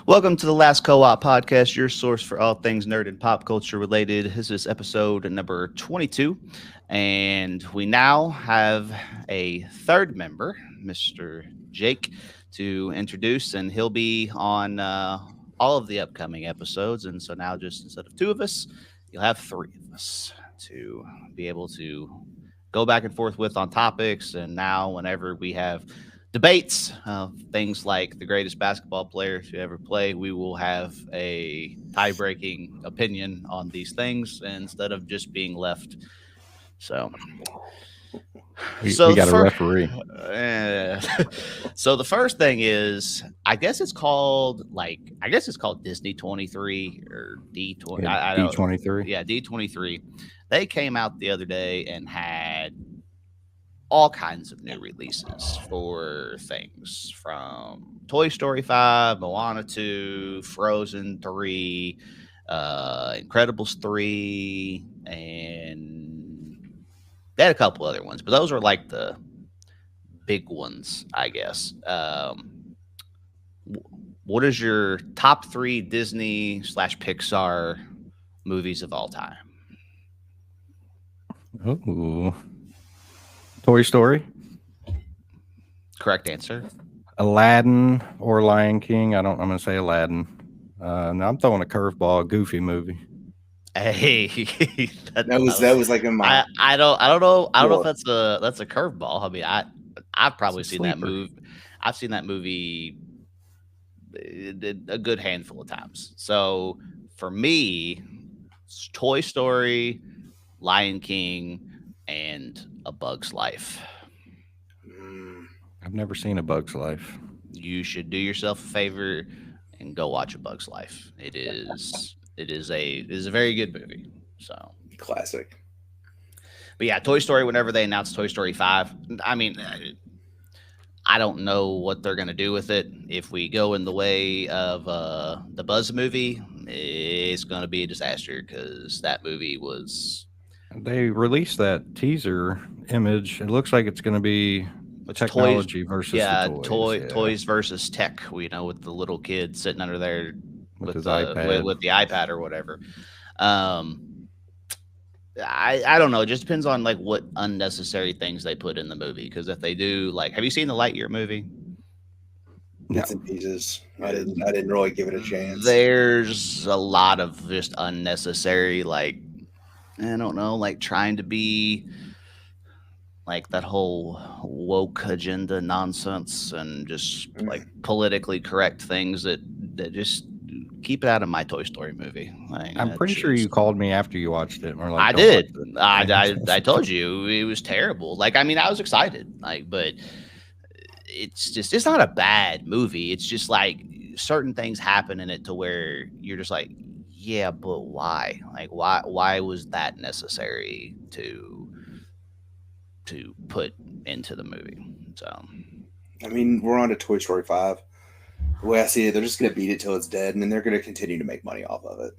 Welcome to the Last Co-op Podcast, your source for all things nerd and pop culture related. This is episode number 22, and we now have a third member, Mr. Jake, to introduce, and he'll be on all of the upcoming episodes. And so now, just instead of two of us, you'll have three of us to be able to go back and forth with on topics. And now, whenever we have debates, things like the greatest basketball player to ever play, we will have a tie-breaking opinion on these things instead of just being left. So, we got a referee. So the first thing is, I guess it's called Disney 23 or D20. Yeah, D23. Yeah, D23. They came out the other day and had all kinds of new releases for things from Toy Story 5, Moana 2, Frozen 3, Incredibles 3, and they had a couple other ones, but those are like the big ones, I guess. What is your top three Disney / Pixar movies of all time? Oh, Toy Story. Correct answer. Aladdin or Lion King. I'm going to say Aladdin. Now I'm throwing a curveball. Goofy movie. Hey, that was like in my. I don't know if that's a curveball. I mean, I've probably seen that movie. I've seen that movie a good handful of times. So for me, it's Toy Story, Lion King, and A Bug's Life. I've never seen A Bug's Life. You should do yourself a favor and go watch A Bug's Life. It is a very good movie. So classic. But yeah, Toy Story. Whenever they announced Toy Story 5, I mean, I don't know what they're gonna do with it. If we go in the way of the Buzz movie, it's gonna be a disaster because that movie was. They released that teaser image. It looks like it's going to be technology versus the toys. Toys versus tech. With the little kid sitting under there with his iPad, with the iPad or whatever. I don't know. It just depends on like what unnecessary things they put in the movie. Because if they do, like, have you seen the Lightyear movie? Bits and pieces. I didn't really give it a chance. There's a lot of just unnecessary, like, I don't know, like trying to be like that whole woke agenda nonsense and just like politically correct things that just keep it out of my Toy Story movie. Like, I'm pretty sure you called me after you watched it. Or like, I did. I told you it was terrible. Like, I mean, I was excited, like, but it's not a bad movie. It's just like certain things happen in it to where you're just like, yeah, but why? Like, why was that necessary to put into the movie? So, I mean, we're on to Toy Story 5. The way I see it, they're just going to beat it till it's dead, and then they're going to continue to make money off of it.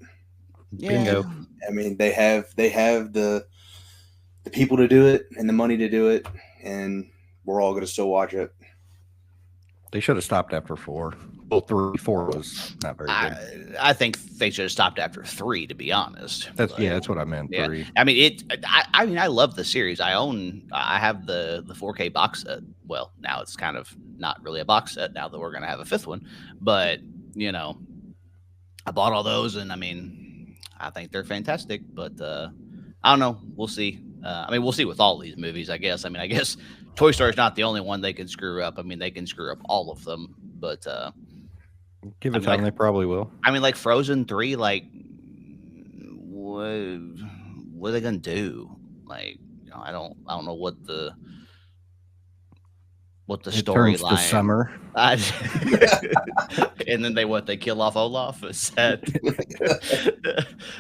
yeah. Bingo. I mean, they have the people to do it and the money to do it, and we're all going to still watch it. They should have stopped after 4. Well, 3, 4 was not very good. I think they should have stopped after 3, to be honest. That's what I meant. Yeah. 3. I mean, I love the series. I have the 4K box set. Well, now it's kind of not really a box set now that we're gonna have a 5th one. But I bought all those, and I mean, I think they're fantastic. But I don't know. We'll see. I mean, we'll see with all these movies, I guess. I mean, I guess Toy Story is not the only one they can screw up. I mean, they can screw up all of them. But give it time, they probably will. I mean, like Frozen 3, like what are they gonna do? Like, I don't know what the storyline. Summer, and then they kill off Olaf. It's sad.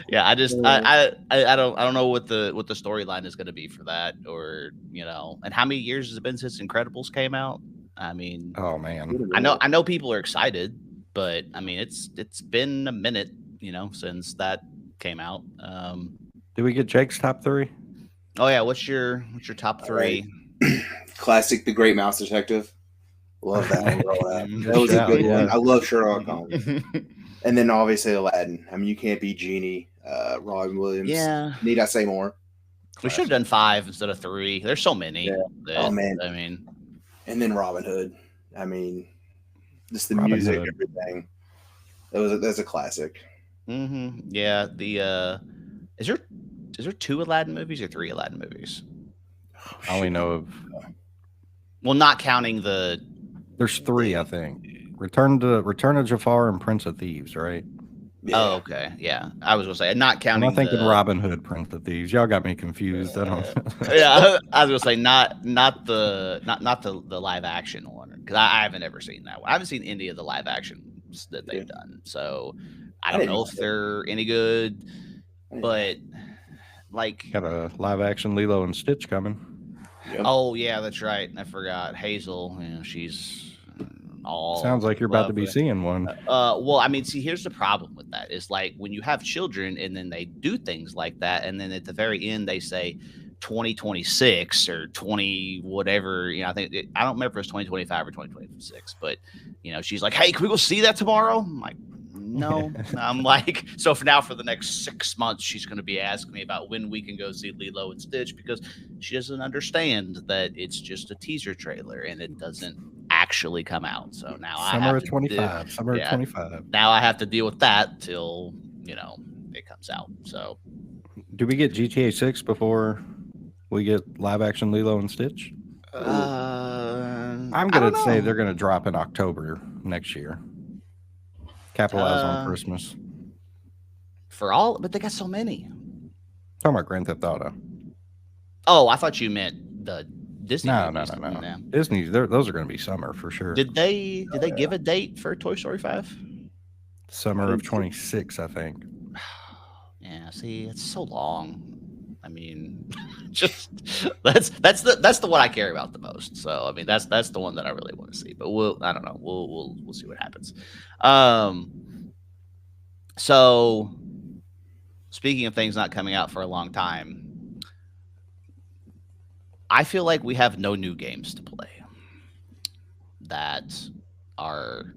Yeah, I don't know what the storyline is gonna be for that, or and how many years has it been since Incredibles came out? I mean, oh man, I know people are excited, but I mean it's been a minute, since that came out. Did we get Jake's top 3? Oh yeah, what's your top 3? Classic, The Great Mouse Detective. Love that one growing up. Good That was a shout, good yeah. one. I love Sherlock Holmes. And then obviously Aladdin. I mean, you can't beat Genie, Robin Williams. Yeah. Need I say more? We should have done 5 instead of 3. There's so many. Yeah. That, Man. I mean, and then Robin Hood. I mean, just the Robin music, Hood. everything. That's a classic. Mm-hmm. Yeah. The is there 2 Aladdin movies or 3 Aladdin movies? I only know of. Well, not counting the. There's 3, I think. Return of Jafar and Prince of Thieves, right? Yeah. Oh, okay. Yeah, I was gonna say not counting. I'm thinking Robin Hood, Prince of Thieves. Y'all got me confused. I don't. Yeah, I was gonna say not the live action one because I haven't ever seen that one. I haven't seen any of the live actions that they've done, so I don't know if they're any good. But like, Got a live action Lilo and Stitch coming. Yep. Oh yeah, that's right. I forgot Hazel. You know, she's all. Sounds like you're about to be seeing one. Well, I mean, see, here's the problem with that. Is like when you have children and then they do things like that, and then at the very end they say 2026 or 20 whatever. You know, I don't remember if it's 2025 or 2026, but you know, she's like, "Hey, can we go see that tomorrow?" I'm like, no. I'm like, so for the next 6 months, she's going to be asking me about when we can go see Lilo and Stitch because she doesn't understand that it's just a teaser trailer and it doesn't actually come out. So now Summer of 25. Summer of 25. Now I have to deal with that till, you know, it comes out. So do we get GTA 6 before we get live action Lilo and Stitch? I'm going to say they're going to drop in October next year. Capitalize on Christmas. But they got so many. Talking about Grand Theft Auto. Oh, I thought you meant the Disney. No. Yeah. Disney, those are going to be summer for sure. Did they give a date for Toy Story 5? Summer of 26, I think. Yeah, see, it's so long. I mean, just that's the one I care about the most. So I mean, that's the one that I really want to see. But I don't know. We'll see what happens. So speaking of things not coming out for a long time, I feel like we have no new games to play that are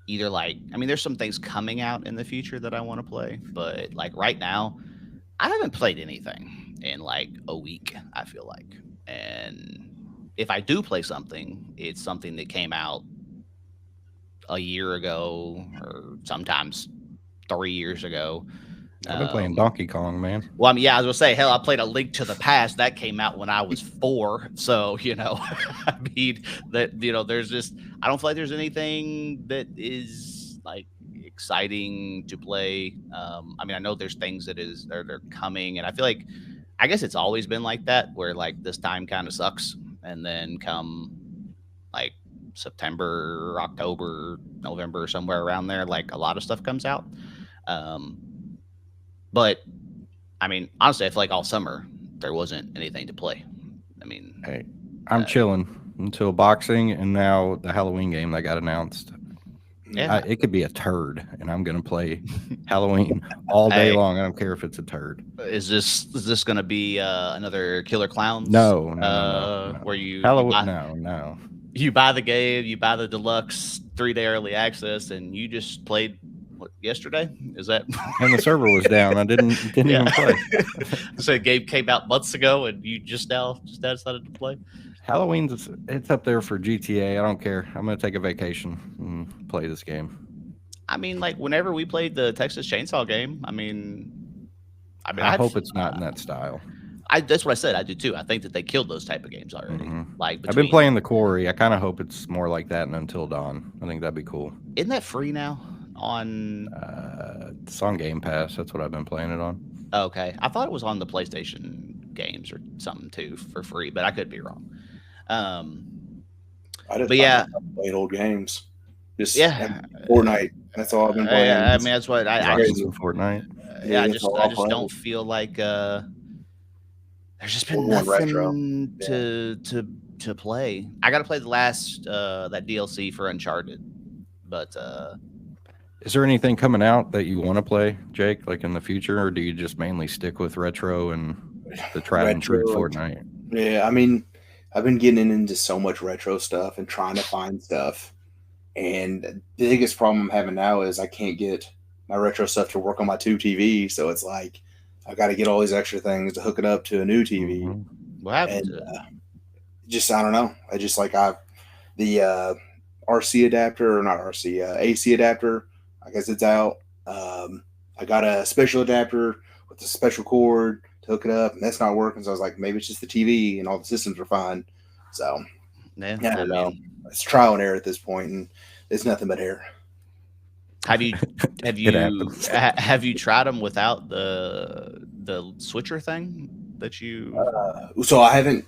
either like, I mean, there's some things coming out in the future that I want to play, but like right now, I haven't played anything in like a week, I feel like. And if I do play something, it's something that came out a year ago or sometimes 3 years ago. I've been playing Donkey Kong, man. Well, I mean, yeah, I was gonna say, hell, I played A Link to the Past. That came out when I was 4. So, you know, I mean, that, you know, there's just, I don't feel like there's anything that is like exciting to play. I mean, I know there's things they're coming, and I feel like, I guess it's always been like that, where like this time kind of sucks, and then come like September, October, November, somewhere around there, like a lot of stuff comes out. But I mean, honestly, I feel like all summer there wasn't anything to play. I mean, hey, I'm chilling until boxing, and now the Halloween game that got announced. Yeah, it could be a turd, and I'm gonna play Halloween all day long. I don't care if it's a turd. Is this gonna be another Killer Clowns? No. Where you Halloween? No. You buy the game, you buy the deluxe 3-day early access, and you just played yesterday? Is that? And the server was down. I didn't even play. So the game came out months ago, and you just now decided to play. Halloween's it's up there for GTA. I don't care. I'm gonna take a vacation and play this game. I mean, like whenever we played the Texas Chainsaw game, I hope it's not in that style. That's what I said. I do too. I think that they killed those type of games already. Mm-hmm. Like I've been playing The Quarry. I kind of hope it's more like that in Until Dawn. I think that'd be cool. Isn't that free now on? It's on Game Pass. That's what I've been playing it on. Okay, I thought it was on the PlayStation games or something too for free, but I could be wrong. I just played old games. Fortnite. That's all I've been playing. I mean, that's what I Fortnite. I just don't feel like there's just been nothing to play. I got to play the last that DLC for Uncharted, but is there anything coming out that you want to play, Jake, like in the future, or do you just mainly stick with retro and the tried and true Fortnite? Yeah, I mean, I've been getting into so much retro stuff and trying to find stuff. And the biggest problem I'm having now is I can't get my retro stuff to work on my tube TV. So it's like I've got to get all these extra things to hook it up to a new TV. Mhm. What happened And to it? just I don't know. I just like the RC adapter or not RC AC adapter. I guess it's out. I got a special adapter with a special cord to hook it up, and that's not working. So I was like, maybe it's just the TV, and all the systems are fine. So Yeah, I don't know. It's trial and error at this point, and it's nothing but error. Have you It happens. have you tried them without the switcher thing that you So I haven't.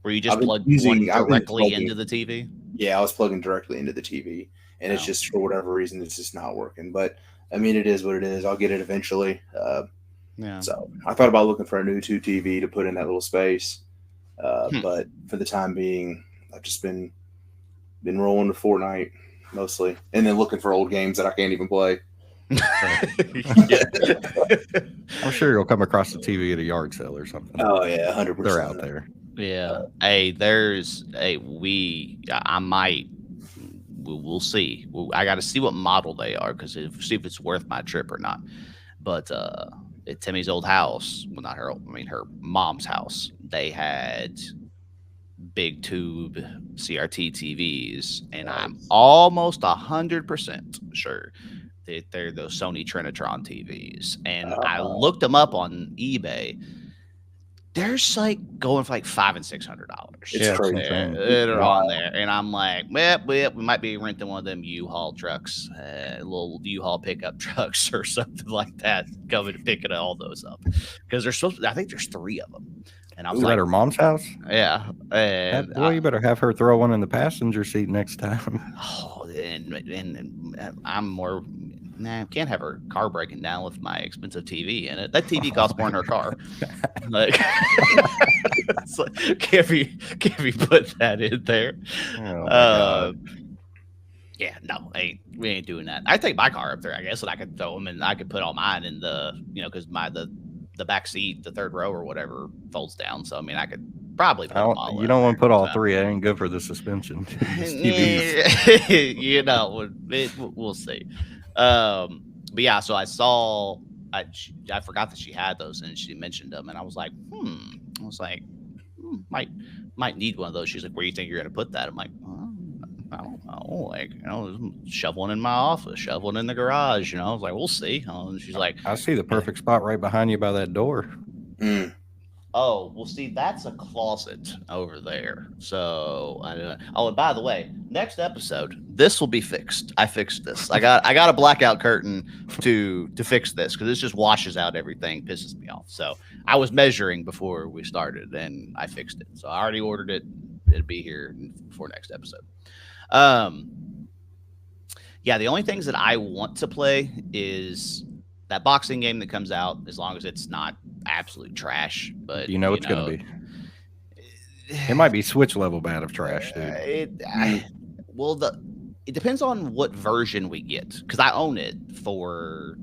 where you just I've been plug using- one I've been directly plugging- into the TV? Yeah, I was plugging directly into the TV, and it's Oh. just for whatever reason, it's just not working. But I mean, it is what it is. I'll get it eventually. Yeah. So I thought about looking for a new 2 TV to put in that little space, but for the time being, I've just been rolling to Fortnite mostly, and then looking for old games that I can't even play. I'm sure you'll come across the TV at a yard sale or something. Oh yeah, 100%. They're out there. Yeah. Hey, I might. We'll see. I got to see what model they are because see if it's worth my trip or not. But at Timmy's old house, well, not her. I mean, her mom's house. They had big tube CRT TVs, and I'm almost 100% sure that they're those Sony Trinitron TVs. And I looked them up on eBay. There's like going for like $500 and $600. It's crazy. They're on there, and I'm like, we might be renting one of them U-Haul trucks, little U-Haul pickup trucks or something like that, coming to picking all those up because there's I think there's 3 of them, and I was Is like, that her mom's house? yeah, and Well, you better have her throw one in the passenger seat next time. and I'm more. Nah, can't have her car breaking down with my expensive TV in it. That TV costs more than her car. Like, it's like, can't be put that in there. Oh, my God. Yeah, no, we ain't doing that. I take my car up there, I guess, and I could throw them, and I could put all mine in the, because the back seat, the third row or whatever, folds down. So I mean, I could probably put them all. You don't want to put all 3. It ain't good for the suspension. We'll see. But yeah, so I saw. I forgot that she had those, and she mentioned them, and I was like, might need one of those. She's like, where do you think you're gonna put that? I'm like, I don't know, like, shoveling in my office, shoveling in the garage. I was like, we'll see. And she's like, I see the perfect spot right behind you by that door. oh, well, see, that's a closet over there. So, and by the way, next episode, this will be fixed. I fixed this. I got a blackout curtain to fix this because this just washes out everything, pisses me off. So I was measuring before we started, and I fixed it. So I already ordered it. It'll be here for next episode. Yeah, the only things that I want to play is that boxing game that comes out, as long as it's not absolute trash. But it's going to be. It might be Switch level bad of trash, dude. It depends on what version we get, because I own it for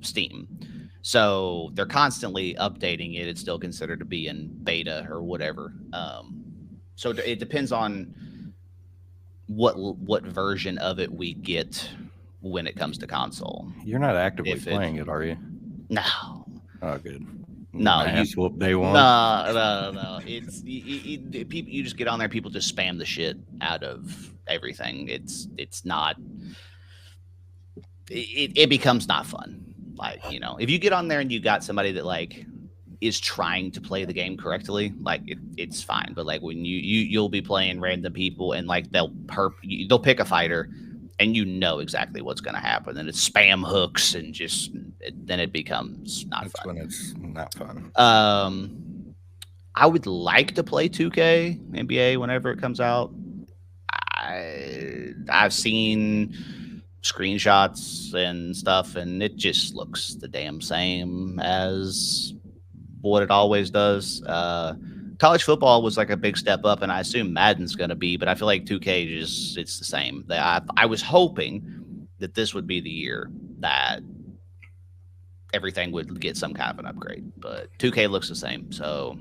Steam. So they're constantly updating it. It's still considered to be in beta or whatever. So it depends on what version of it we get when it comes to console. You're not actively playing it, are you? No. Oh, good. No, ass whoop day one. No. It's people. You just get on there. People just spam the shit out of everything. It's not. It becomes not fun. Like, if you get on there and you got somebody that like is trying to play the game correctly, like it's fine. But like when you'll be playing random people and like they'll pick a fighter. And exactly what's going to happen, and it's spam hooks, and then it becomes not That's fun. when it's not fun. I would like to play 2K NBA whenever it comes out. I've seen screenshots and stuff, and it just looks the damn same as what it always does. College football was like a big step up, and I assume Madden's going to be, but I feel like 2K it's the same. I was hoping that this would be the year that everything would get some kind of an upgrade, but 2K looks the same. So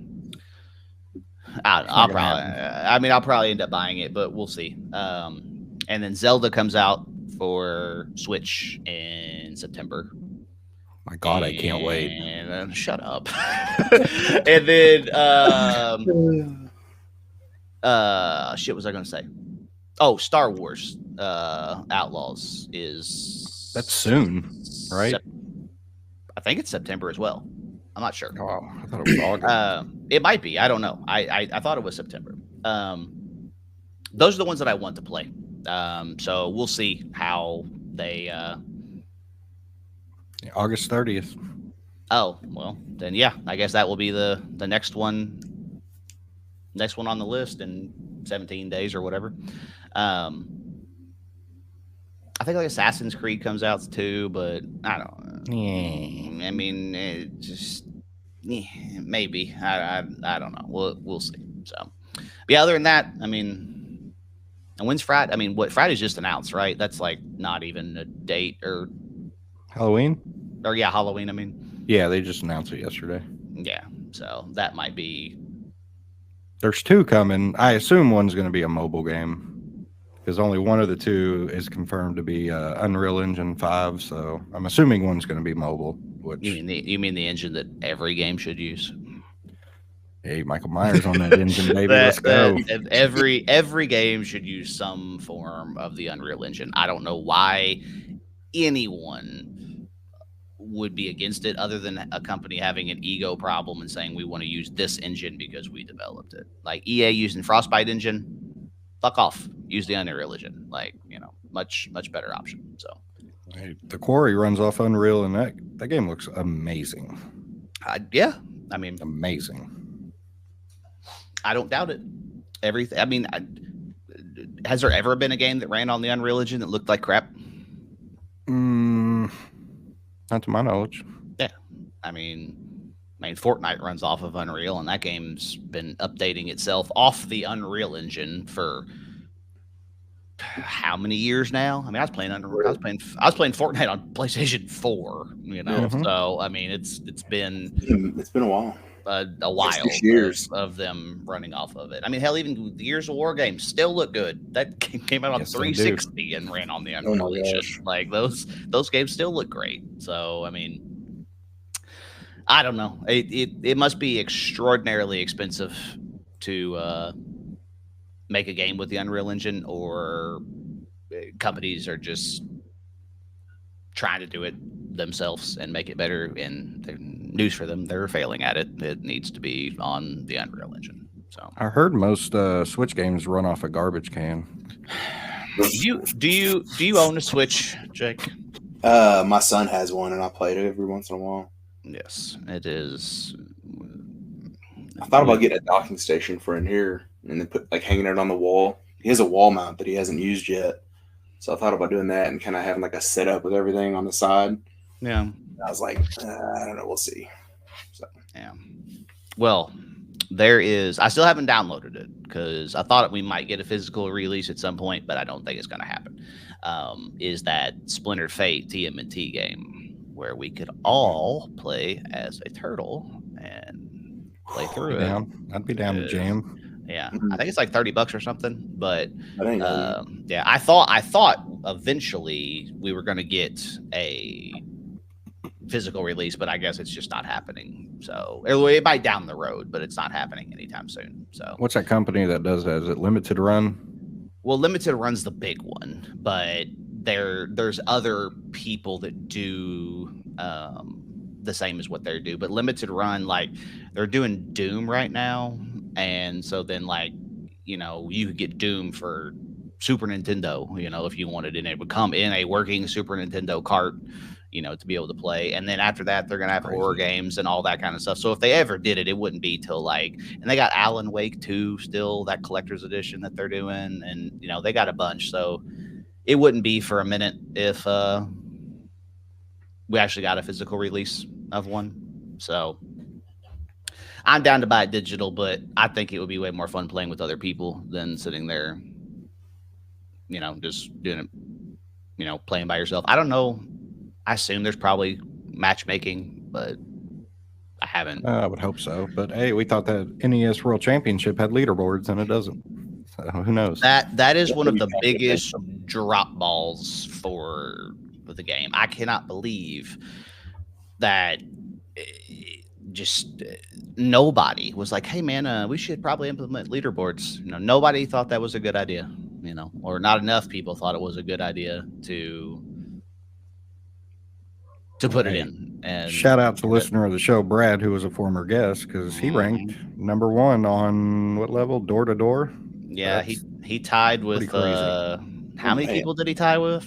I'll probably end up buying it, but we'll see. And then Zelda comes out for Switch in September. My God, I can't wait. And shut up. And then shit, what was I going to say? Oh, Star Wars Outlaws is that's soon, right? I think it's September as well. I'm not sure. Oh, I thought it was August. It might be. I don't know. I thought it was September. Those are the ones that I want to play. So we'll see how they. August 30th. Oh well, then yeah. I guess that will be the next one. Next one on the list in 17 days or whatever. I think like Assassin's Creed comes out too, but I don't know. Yeah. I mean, it just maybe. I don't know. We'll see. So, yeah. Other than that, I mean, and when's Friday? I mean, what Friday's just announced, right? That's like not even a date or Halloween. Or yeah, Halloween. I mean, yeah, they just announced it yesterday. Yeah, so that might be. There's two coming. I assume one's going to be a mobile game because only one of the two is confirmed to be Unreal Engine 5. So I'm assuming one's going to be mobile. Which you mean the engine that every game should use? Hey, Michael Myers on that engine, baby. Let's go. Every game should use some form of the Unreal Engine. I don't know why anyone would be against it other than a company having an ego problem and saying we want to use this engine because we developed it. Like EA using Frostbite engine, fuck off. Use the Unreal Engine. Like, much better option. So hey, the Quarry runs off Unreal and that game looks amazing. Yeah. I mean, amazing. I don't doubt it. Everything. I mean, has there ever been a game that ran on the Unreal Engine that looked like crap? Not to my knowledge. Yeah. I mean, Fortnite runs off of Unreal, and that game's been updating itself off the Unreal Engine for how many years now? I mean, I was playing Fortnite on PlayStation 4. So I mean, it's been a while. A while 6 years of them running off of it. I mean, hell, even the Gears of War games still look good. That game came out on 360 and ran on the Unreal Engine. Like those games still look great. So I mean, I don't know. It must be extraordinarily expensive to make a game with the Unreal Engine, or companies are just trying to do it themselves and make it better, and news for them, they're failing at it. It needs to be on the Unreal Engine. So I heard most Switch games run off a garbage can. Do you own a Switch, Jake? My son has one, and I played it every once in a while. Yes, it is. I thought about getting a docking station for in here and then hanging it on the wall. He has a wall mount that he hasn't used yet, so I thought about doing that and kind of having like a setup with everything on the side. Yeah. I was like, I don't know. We'll see. So. Yeah. Well, I still haven't downloaded it because I thought we might get a physical release at some point, but I don't think it's going to happen. Is that Splinter Fate TMNT game where we could all play as a turtle and play through it. I'd be down to jam. Yeah, I think it's like $30 or something. But yeah, I thought eventually we were going to get a physical release, but I guess it's just not happening. So it might down the road, but it's not happening anytime soon. So what's that company that does that? Is it Limited Run? Well, Limited Run's the big one, but there's other people that do the same as what they do. But Limited Run, like they're doing Doom right now, and so then you could get Doom for Super Nintendo, if you wanted, and it would come in a working Super Nintendo cart, to be able to play. And then after that, they're going to have horror games and all that kind of stuff. So if they ever did it, it wouldn't be till and they got Alan Wake 2 still, that collector's edition that they're doing. And, they got a bunch. So it wouldn't be for a minute if we actually got a physical release of one. So I'm down to buy it digital, but I think it would be way more fun playing with other people than sitting there, just doing it, playing by yourself. I don't know. I assume there's probably matchmaking, but I haven't. I would hope so. But hey, we thought that NES World Championship had leaderboards, and it doesn't. So who knows? That is one of the biggest drop balls for the game. I cannot believe that just nobody was like, "Hey, man, we should probably implement leaderboards." Nobody thought that was a good idea. Or not enough people thought it was a good idea to put it in. And shout out to listener of the show, Brad, who was a former guest, because he ranked number 1 on what level? Door to door. Yeah, he tied with how many people did he tie with?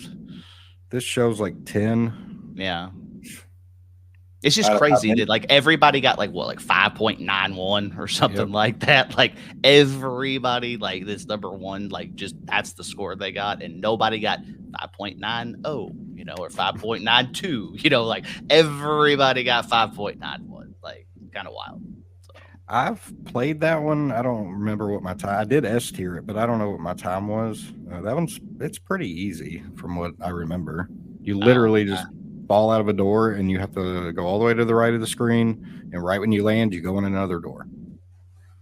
This show's like 10. Yeah. It's just crazy that like everybody got like 5.91 or something like that. Like everybody, like this number 1, like just that's the score they got, and nobody got 5.90, or 5.92. Like everybody got 5.91. Like kind of wild. So. I've played that one. I don't remember what my time. I did S tier it, but I don't know what my time was. It's pretty easy from what I remember. You literally just fall out of a door, and you have to go all the way to the right of the screen, and right when you land, you go in another door.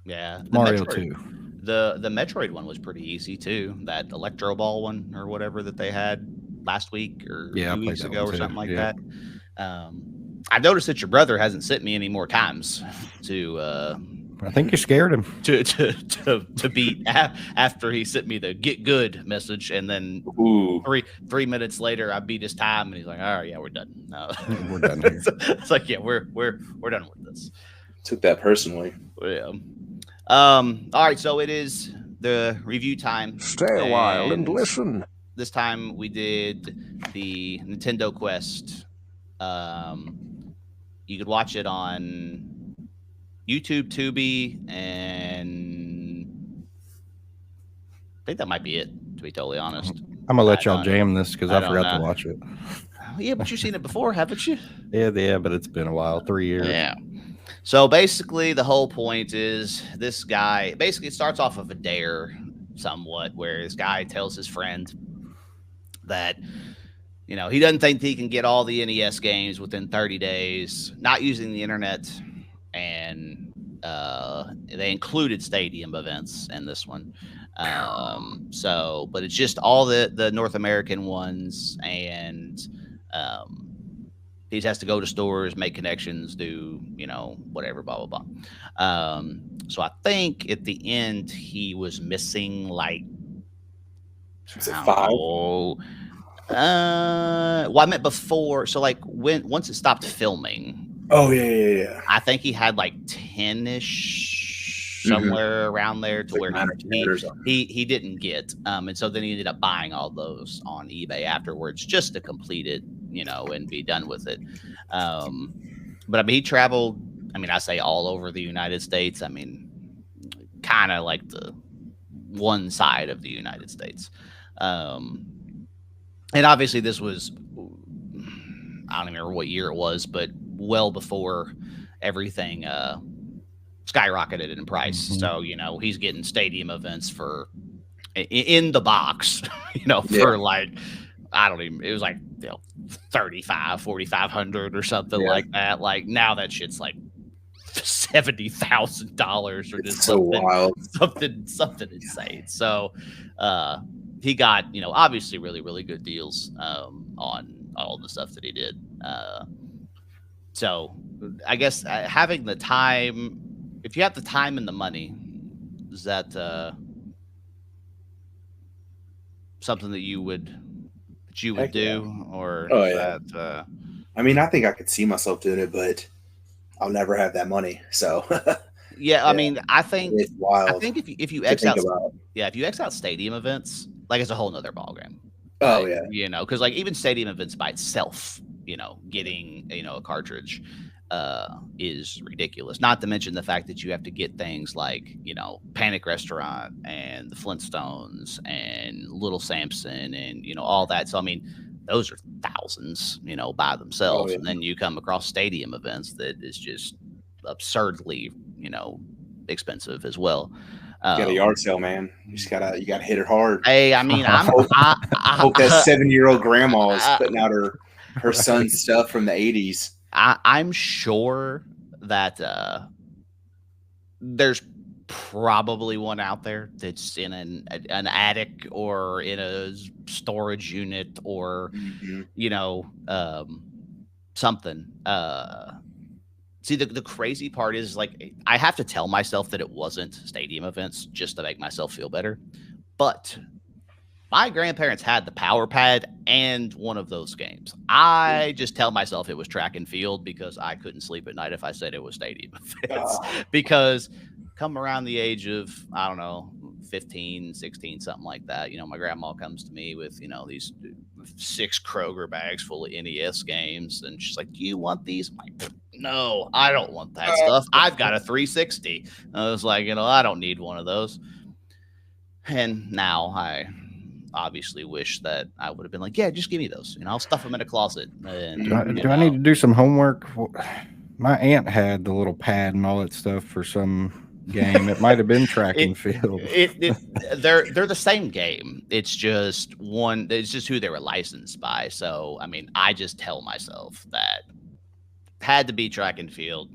Yeah, Mario 2. The Metroid one was pretty easy too. That Electro Ball one or whatever that they had last week or 2 weeks ago or something like that. I noticed that your brother hasn't sent me any more times to. I think you scared him to beat after he sent me the get good message, and then 3 minutes later I beat his time, and he's like, "All right, yeah, we're done. No, we're done here." It's like, yeah, we're done with this. Took that personally. Yeah. All right, so it is the review time. Stay a while and listen. This time we did the Nintendo Quest. You could watch it on YouTube, Tubi, and I think that might be it, to be totally honest. I'm gonna let y'all jam this because I forgot to watch it. Yeah, but you've seen it before, haven't you? Yeah, but it's been a while, 3 years. Yeah. So basically, the whole point is this guy. Basically, it starts off of a dare, somewhat, where this guy tells his friend that he doesn't think he can get all the NES games within 30 days, not using the internet. And they included stadium events in this one. But it's just all the North American ones, and he just has to go to stores, make connections, do whatever, blah blah blah. So I think at the end he was missing like 5. Well, I meant before. So like once it stopped filming. Oh yeah. I think he had like 10-ish somewhere around there to like where he didn't get. And so then he ended up buying all those on eBay afterwards just to complete it, and be done with it. But I mean, he traveled. I mean, I say all over the United States. I mean, kind of like the one side of the United States. And obviously this was, I don't even remember what year it was, but well before everything skyrocketed in price. So, he's getting stadium events for in the box, for like, I don't even, it was like, $4,500 or something like that. Like now that shit's like $70,000 or just so wild. something insane. So, he got, obviously really, really good deals on all the stuff that he did. So I guess having the time, if you have the time and the money, is that something that you would do? Or that, I mean, I think I could see myself doing it, but I'll never have that money. So yeah, I mean, I think it's wild. I think if you X out, if you X out stadium events, like it's a whole nother ballgame. Oh right? Yeah, because like even stadium events by itself, getting a cartridge is ridiculous. Not to mention the fact that you have to get things like Panic Restaurant and the Flintstones and Little Samson and all that. So I mean, those are thousands, by themselves. And then you come across stadium events that is just absurdly, expensive as well. You got a yard sale, man. You gotta hit it hard. Hey, I mean, I hope that 7-year-old grandma is putting out her son's stuff from the 80s. I'm sure that there's probably one out there that's in an attic or in a storage unit or something. See, the crazy part is like I have to tell myself that it wasn't stadium events just to make myself feel better, but my grandparents had the power pad and one of those games. I just tell myself it was track and field because I couldn't sleep at night if I said it was stadium events. Because come around the age of, I don't know, 15, 16, something like that, my grandma comes to me with, these 6 Kroger bags full of NES games. And she's like, do you want these? I'm like, no, I don't want that stuff. I've got a 360. I was like, I don't need one of those. And now I obviously wish that I would have been like, yeah, just give me those. I'll stuff them in a closet. And, do I need to do some homework? My aunt had the little pad and all that stuff for some game. It might have been track and field. They're the same game. It's just one. It's just who they were licensed by. So I mean, I just tell myself that had to be track and field.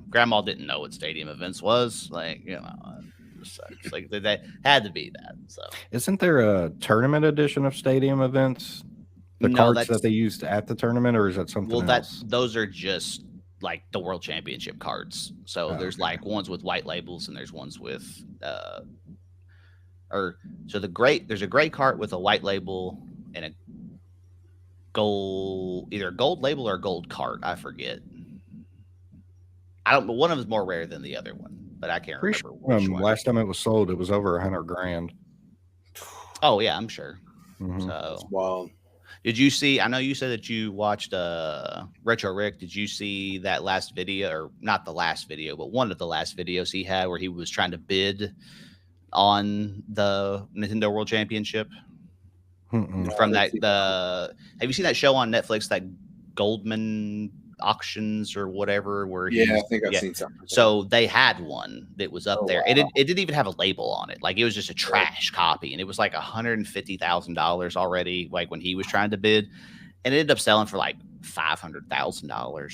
Grandma didn't know what stadium events was. Like it's like that had to be that. So isn't there a tournament edition of stadium events? The cards that they used at the tournament, or is that something else? Those are just like the World Championship cards. So there's like ones with white labels and there's ones with there's a gray cart with a white label and a gold, either a gold label or a gold cart. I forget. But one of them is more rare than the other one, but I can't remember which one. Last time it was sold, it was over $100,000. Oh yeah, I'm sure. Mm-hmm. So wow. Did you see? I know you said that you watched Retro Rick. Did you see that last video, or not the last video, but one of the last videos he had where he was trying to bid on the Nintendo World Championship? From have you seen that show on Netflix, that Goldman Auctions or whatever? Where I think I've seen something. So they had one that was up there. Wow. It didn't even have a label on it. Like it was just a trash copy, and it was like $150,000 already. Like when he was trying to bid, and it ended up selling for like $500,000, or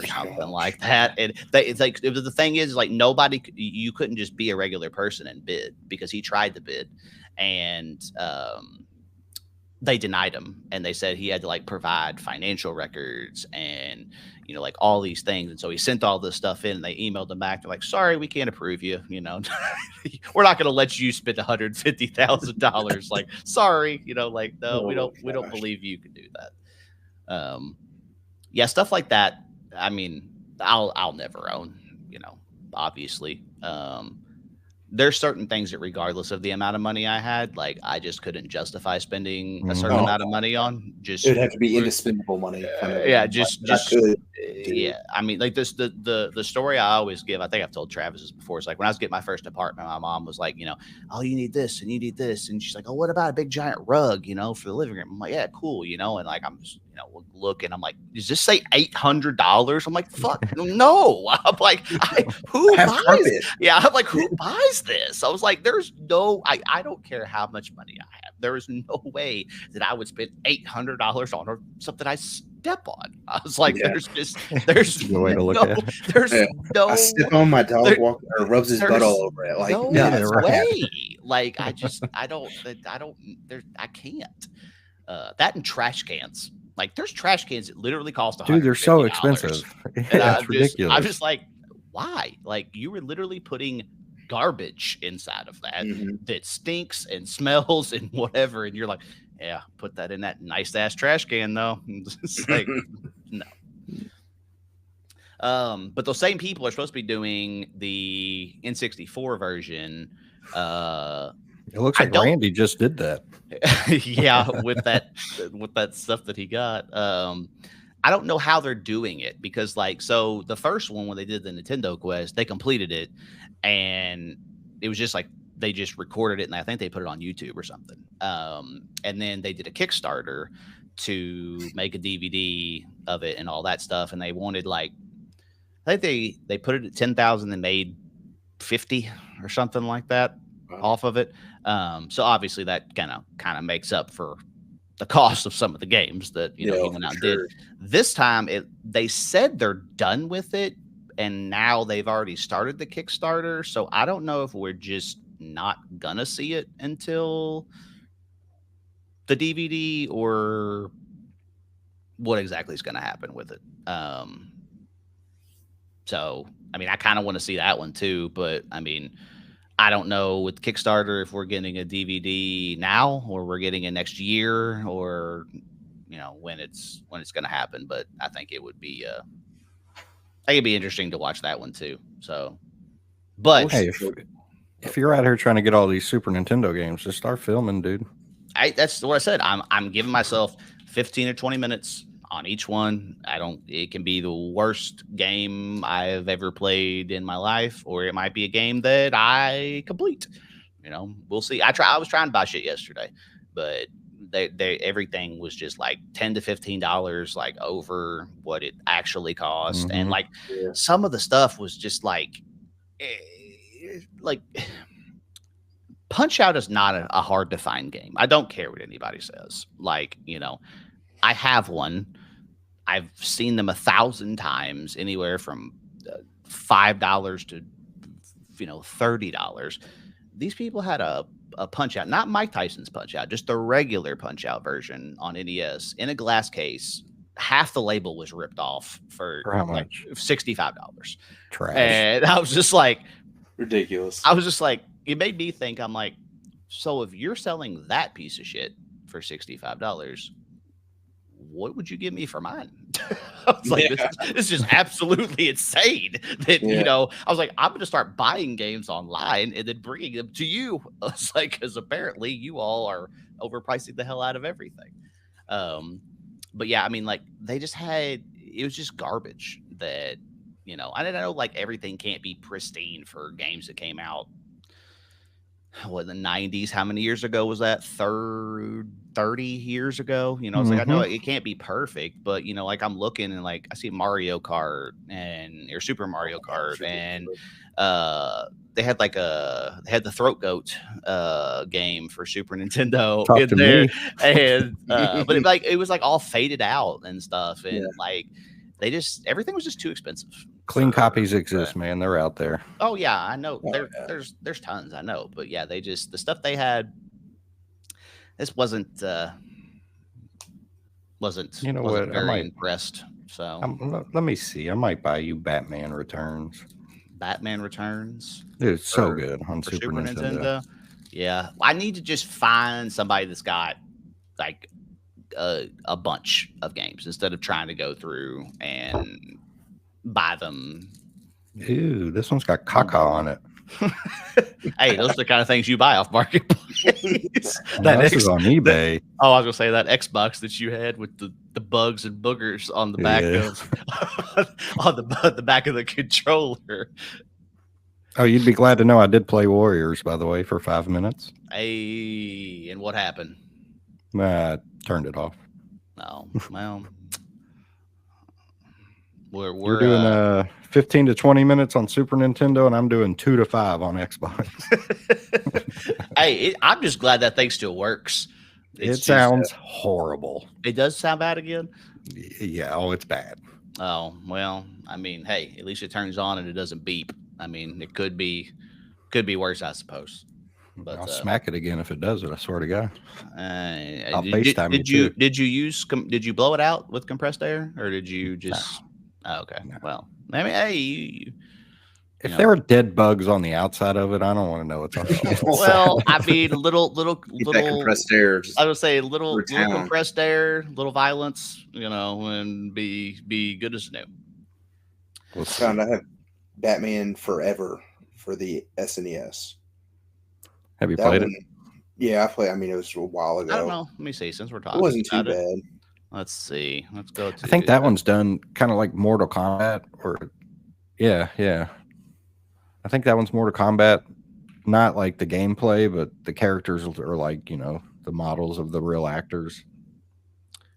something like that. It's like the thing is like you couldn't just be a regular person and bid, because he tried to bid, and they denied him, and they said he had to like provide financial records and like all these things. And so he sent all this stuff in, and they emailed him back. They're like, sorry, we can't approve you. We're not going to let you spend $150,000. Like, sorry, like, no, we don't believe you can do that. Stuff like that. I mean, I'll never own, obviously. There's certain things that, regardless of the amount of money I had, like I just couldn't justify spending a certain amount of money on. Just it'd have to be indispensable money. I mean, like this, the story I always give, I think I've told Travis this before. It's like when I was getting my first apartment, my mom was like, oh, you need this and you need this, and she's like, oh, what about a big giant rug, for the living room? I'm like, yeah, cool, and like I'm just, looking, I'm like, does this say $800? I'm like, fuck, no. I'm like, who buys? Yeah, I'm like, who buys this? I was like, there's no, I don't care how much money I have. There is no way that I would spend $800 on or something I step on. I was like, there's no way to look at it. There's no. I step on my dog walk or rubs his butt all over it. Like, no way. Like, I can't. That and trash cans. Like, there's trash cans that literally cost $150. Dude, they're so expensive. It's ridiculous. I'm just like, why? Like, you were literally putting garbage inside of that that stinks and smells and whatever, and you're like, yeah, put that in that nice ass trash can though. It's like, no. But those same people are supposed to be doing the N64 version. It looks like Randy just did that. Yeah, with that stuff that he got. I don't know how they're doing it, because so the first one, when they did the Nintendo Quest, they completed it, and it was just like they just recorded it, and I think they put it on YouTube or something. And then they did a Kickstarter to make a DVD of it and all that stuff, and they wanted I think they put it at 10,000 and made 50 or something like that off of it. So obviously that kind of makes up for the cost of some of the games that he went out and did. This time they said they're done with it, and now they've already started the Kickstarter. So I don't know if we're just not gonna see it until the DVD or what exactly is going to happen with it. So, I mean, I kind of want to see that one too, but I mean, I don't know with Kickstarter if we're getting a DVD now or we're getting it next year or when it's going to happen. But I think it would be I think it'd be interesting to watch that one too. So, but hey, if you're out here trying to get all these Super Nintendo games, just start filming, dude. That's what I said. I'm giving myself 15 or 20 minutes on each one. It can be the worst game I've ever played in my life, or it might be a game that I complete. We'll see. I was trying to buy shit yesterday, but they everything was just like $10 to $15 like over what it actually cost. And like some of the stuff was just like Punch Out is not a hard to find game. I don't care what anybody says. Like, I have one. I've seen them 1,000 times, anywhere from $5 to $30. These people had a Punch Out, not Mike Tyson's Punch Out, just the regular Punch Out version on NES in a glass case. Half the label was ripped off for how like much? $65. Trash. And I was just like, ridiculous. I was just like, it made me think, I'm like, so if you're selling that piece of shit for $65, what would you give me for mine? I was like, this is just absolutely insane. That I was like, I'm going to start buying games online and then bringing them to you. I was like, because apparently you all are overpricing the hell out of everything. But yeah, I mean, like they just had, it was just garbage that, I didn't know like everything can't be pristine for games that came out. What, the 90s? How many years ago was that? 30 years ago? It's like, I know it can't be perfect, but like I'm looking and like I see Mario Kart or Super Mario Kart, and they had the Throat Goat game for Super Nintendo in there, and but it was like all faded out and stuff, and like everything was just too expensive. Clean copies exist, man. They're out there. Oh yeah, I know. There's tons, I know, but yeah, the stuff they had. This wasn't very impressed. So let me see. I might buy you Batman Returns. Batman Returns. Dude, it's so good on Super Nintendo. Yeah, I need to just find somebody that's got like a bunch of games instead of trying to go through and buy them. Ew, this one's got caca on it. Hey, those are the kind of things you buy off Marketplace. This is on eBay. I was gonna say that Xbox that you had with the bugs and boogers on the back of on the back of the controller. Oh, you'd be glad to know I did play Warriors, by the way, for 5 minutes. Hey, and what happened? I turned it off. No, well, we're doing 15 to 20 minutes on Super Nintendo, and I'm doing 2 to 5 on Xbox. Hey, I'm just glad that thing still works. It sounds horrible. It does sound bad again. Yeah, it's bad. Oh well, I mean, hey, at least it turns on and it doesn't beep. I mean, it could be worse, I suppose. But I'll smack it again if it does it. I swear to God. I'll FaceTime you. Did you blow it out with compressed air, or did you just? No. Oh, okay. No. Well, I mean, hey, if there were dead bugs on the outside of it, I don't want to know what's on the inside. Well, I mean, little compressed air. I would say little compressed air, little violence, and be good as new. I have Batman Forever for the SNES. Have you played it? Yeah, I played. I mean, it was a while ago. I don't know. Let me see. Since we're talking, it wasn't too bad. Let's see. Let's go. I think that one's done kind of like Mortal Kombat, or yeah. I think that one's Mortal Kombat, not like the gameplay, but the characters are like the models of the real actors.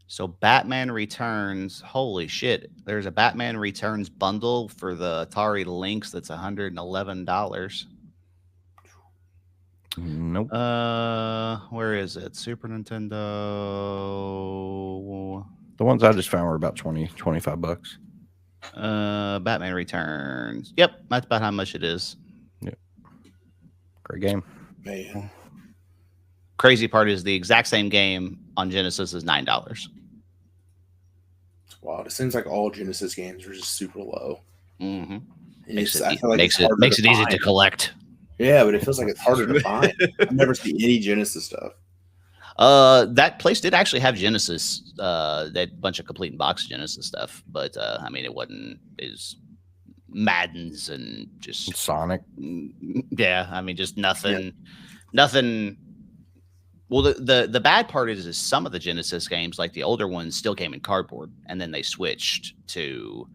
So Batman Returns, holy shit! There's a Batman Returns bundle for the Atari Lynx that's $111. Nope. Where is it? Super Nintendo. The ones I just found were about $20-25. Batman Returns. Yep, that's about how much it is. Great game. Man, Crazy part is the exact same game on Genesis is $9. it's wild. It seems like all Genesis games are just super low. Mm-hmm. I feel like it's harder makes to it easy find. to collect. Yeah, but it feels like it's harder to find. I've never seen any Genesis stuff. That place did actually have Genesis, that bunch of complete and box Genesis stuff, but I mean, it wasn't as Madden's and just Sonic. yeah. I mean, just nothing. Well, the bad part is some of the Genesis games, like the older ones, still came in cardboard, and then they switched to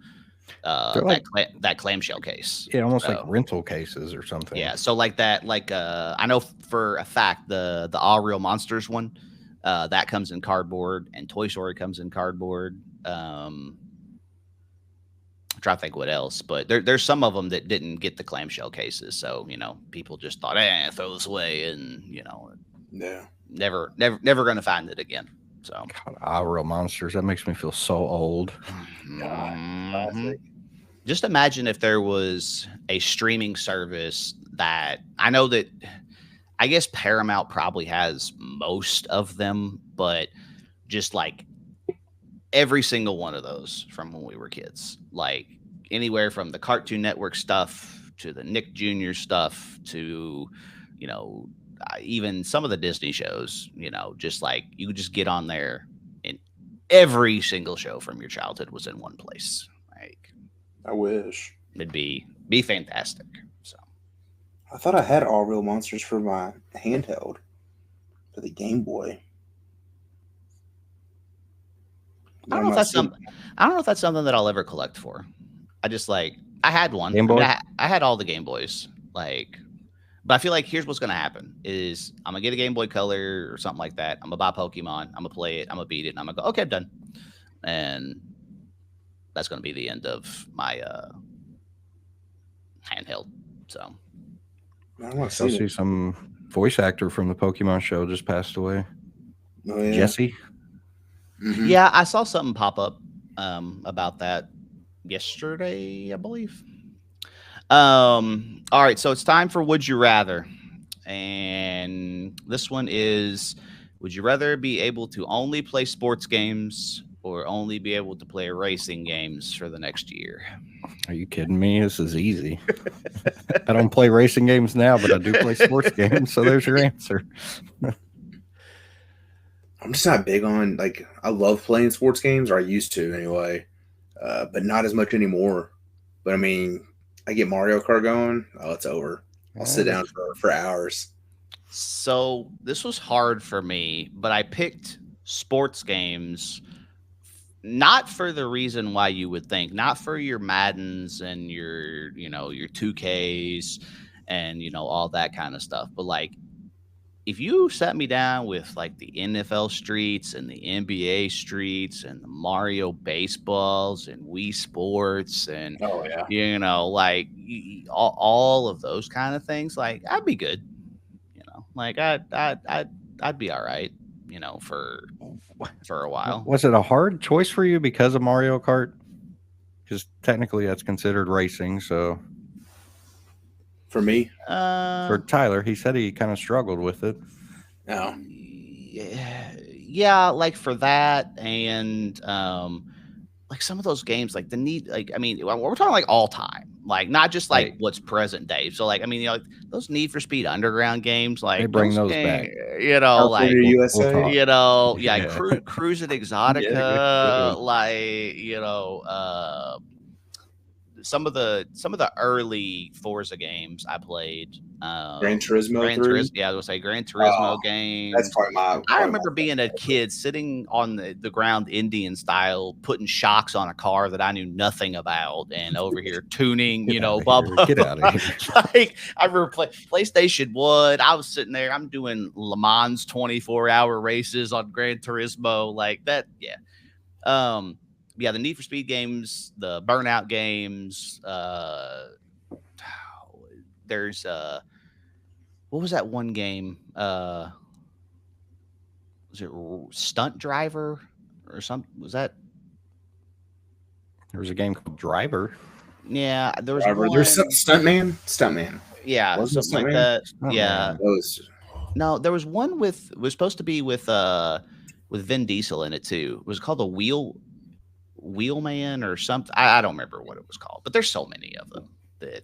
that clamshell case. Yeah, almost like So, rental cases or something. yeah, so like that, I know for a fact the All Real Monsters one, that comes in cardboard, and Toy Story comes in cardboard. I'm trying to think what else, but there's some of them that didn't get the clamshell cases, so people just thought, throw this away, and Yeah. never going to find it again. So God, Real Monsters. That makes me feel so old. Mhm. Just imagine if there was a streaming service that I know that I guess Paramount probably has most of them, but just like every single one of those from when we were kids, like anywhere from the Cartoon Network stuff to the Nick Jr. stuff to, even some of the Disney shows, just like you could just get on there and every single show from your childhood was in one place. Like, I wish. it'd be fantastic. So I thought I had All Real Monsters for my handheld for the Game Boy. I don't know if that's something that I'll ever collect for. I just I had one. Game Boy? I had all the Game Boys. But I feel like here's what's gonna happen is I'm gonna get a Game Boy Color or something like that. I'm gonna buy Pokemon. I'm gonna play it. I'm gonna beat it. And I'm gonna go, okay, I'm done. And that's gonna be the end of my handheld. So I want I see some voice actor from the Pokemon show just passed away. Oh, yeah. Jesse. Mhm. yeah, I saw something pop up about that yesterday, I believe. All right, so it's time for Would You Rather. And this one is, would you rather be able to only play sports games or only be able to play racing games for the next year? Are you kidding me? This is easy. I don't play racing games now, but I do play sports games. So there's your answer. I'm just not big on, I love playing sports games, or I used to anyway, but not as much anymore. But I mean, I get Mario Kart going, it's over. I'll sit down for hours. So this was hard for me, but I picked sports games not for the reason why you would think, not for your Maddens and your 2Ks and all that kind of stuff, but if you sat me down with the NFL streets and the NBA streets and the Mario baseballs and Wii Sports and Oh yeah, all of those kind of things, I'd be good. I'd be all right. For a while. Was it a hard choice for you because of Mario Kart? Because technically that's considered racing. So for me, for Tyler, he said he kind of struggled with it. no. Yeah, for that and some of those games, the need, I mean, we're talking all time, not just Right. what's present day. So those Need for Speed Underground games, They bring those back. California, USA. talk. yeah, Yeah. Cruising Exotica, some of the early Forza games I played. Gran Turismo 3? Yeah, I was say Gran Turismo games. That's probably I remember being a kid sitting on the ground Indian style, putting shocks on a car that I knew nothing about, and over here tuning, Get blah, outta blah, here. Get out of blah. here. I remember PlayStation 1. I was sitting there, I'm doing Le Mans 24-hour races on Gran Turismo, that. Yeah. Yeah, the Need for Speed games, the Burnout games. There's what was that one game? Was it Stunt Driver or something? Was that? There was a game called Driver. Yeah, there was Driver. one. There's some Stuntman. Yeah, Wasn't it something like Stuntman? that. Oh, Yeah. man. Those. No, there was one was supposed to be with Vin Diesel in it too. It was called the Wheelman or something. I don't remember what it was called, but there's so many of them that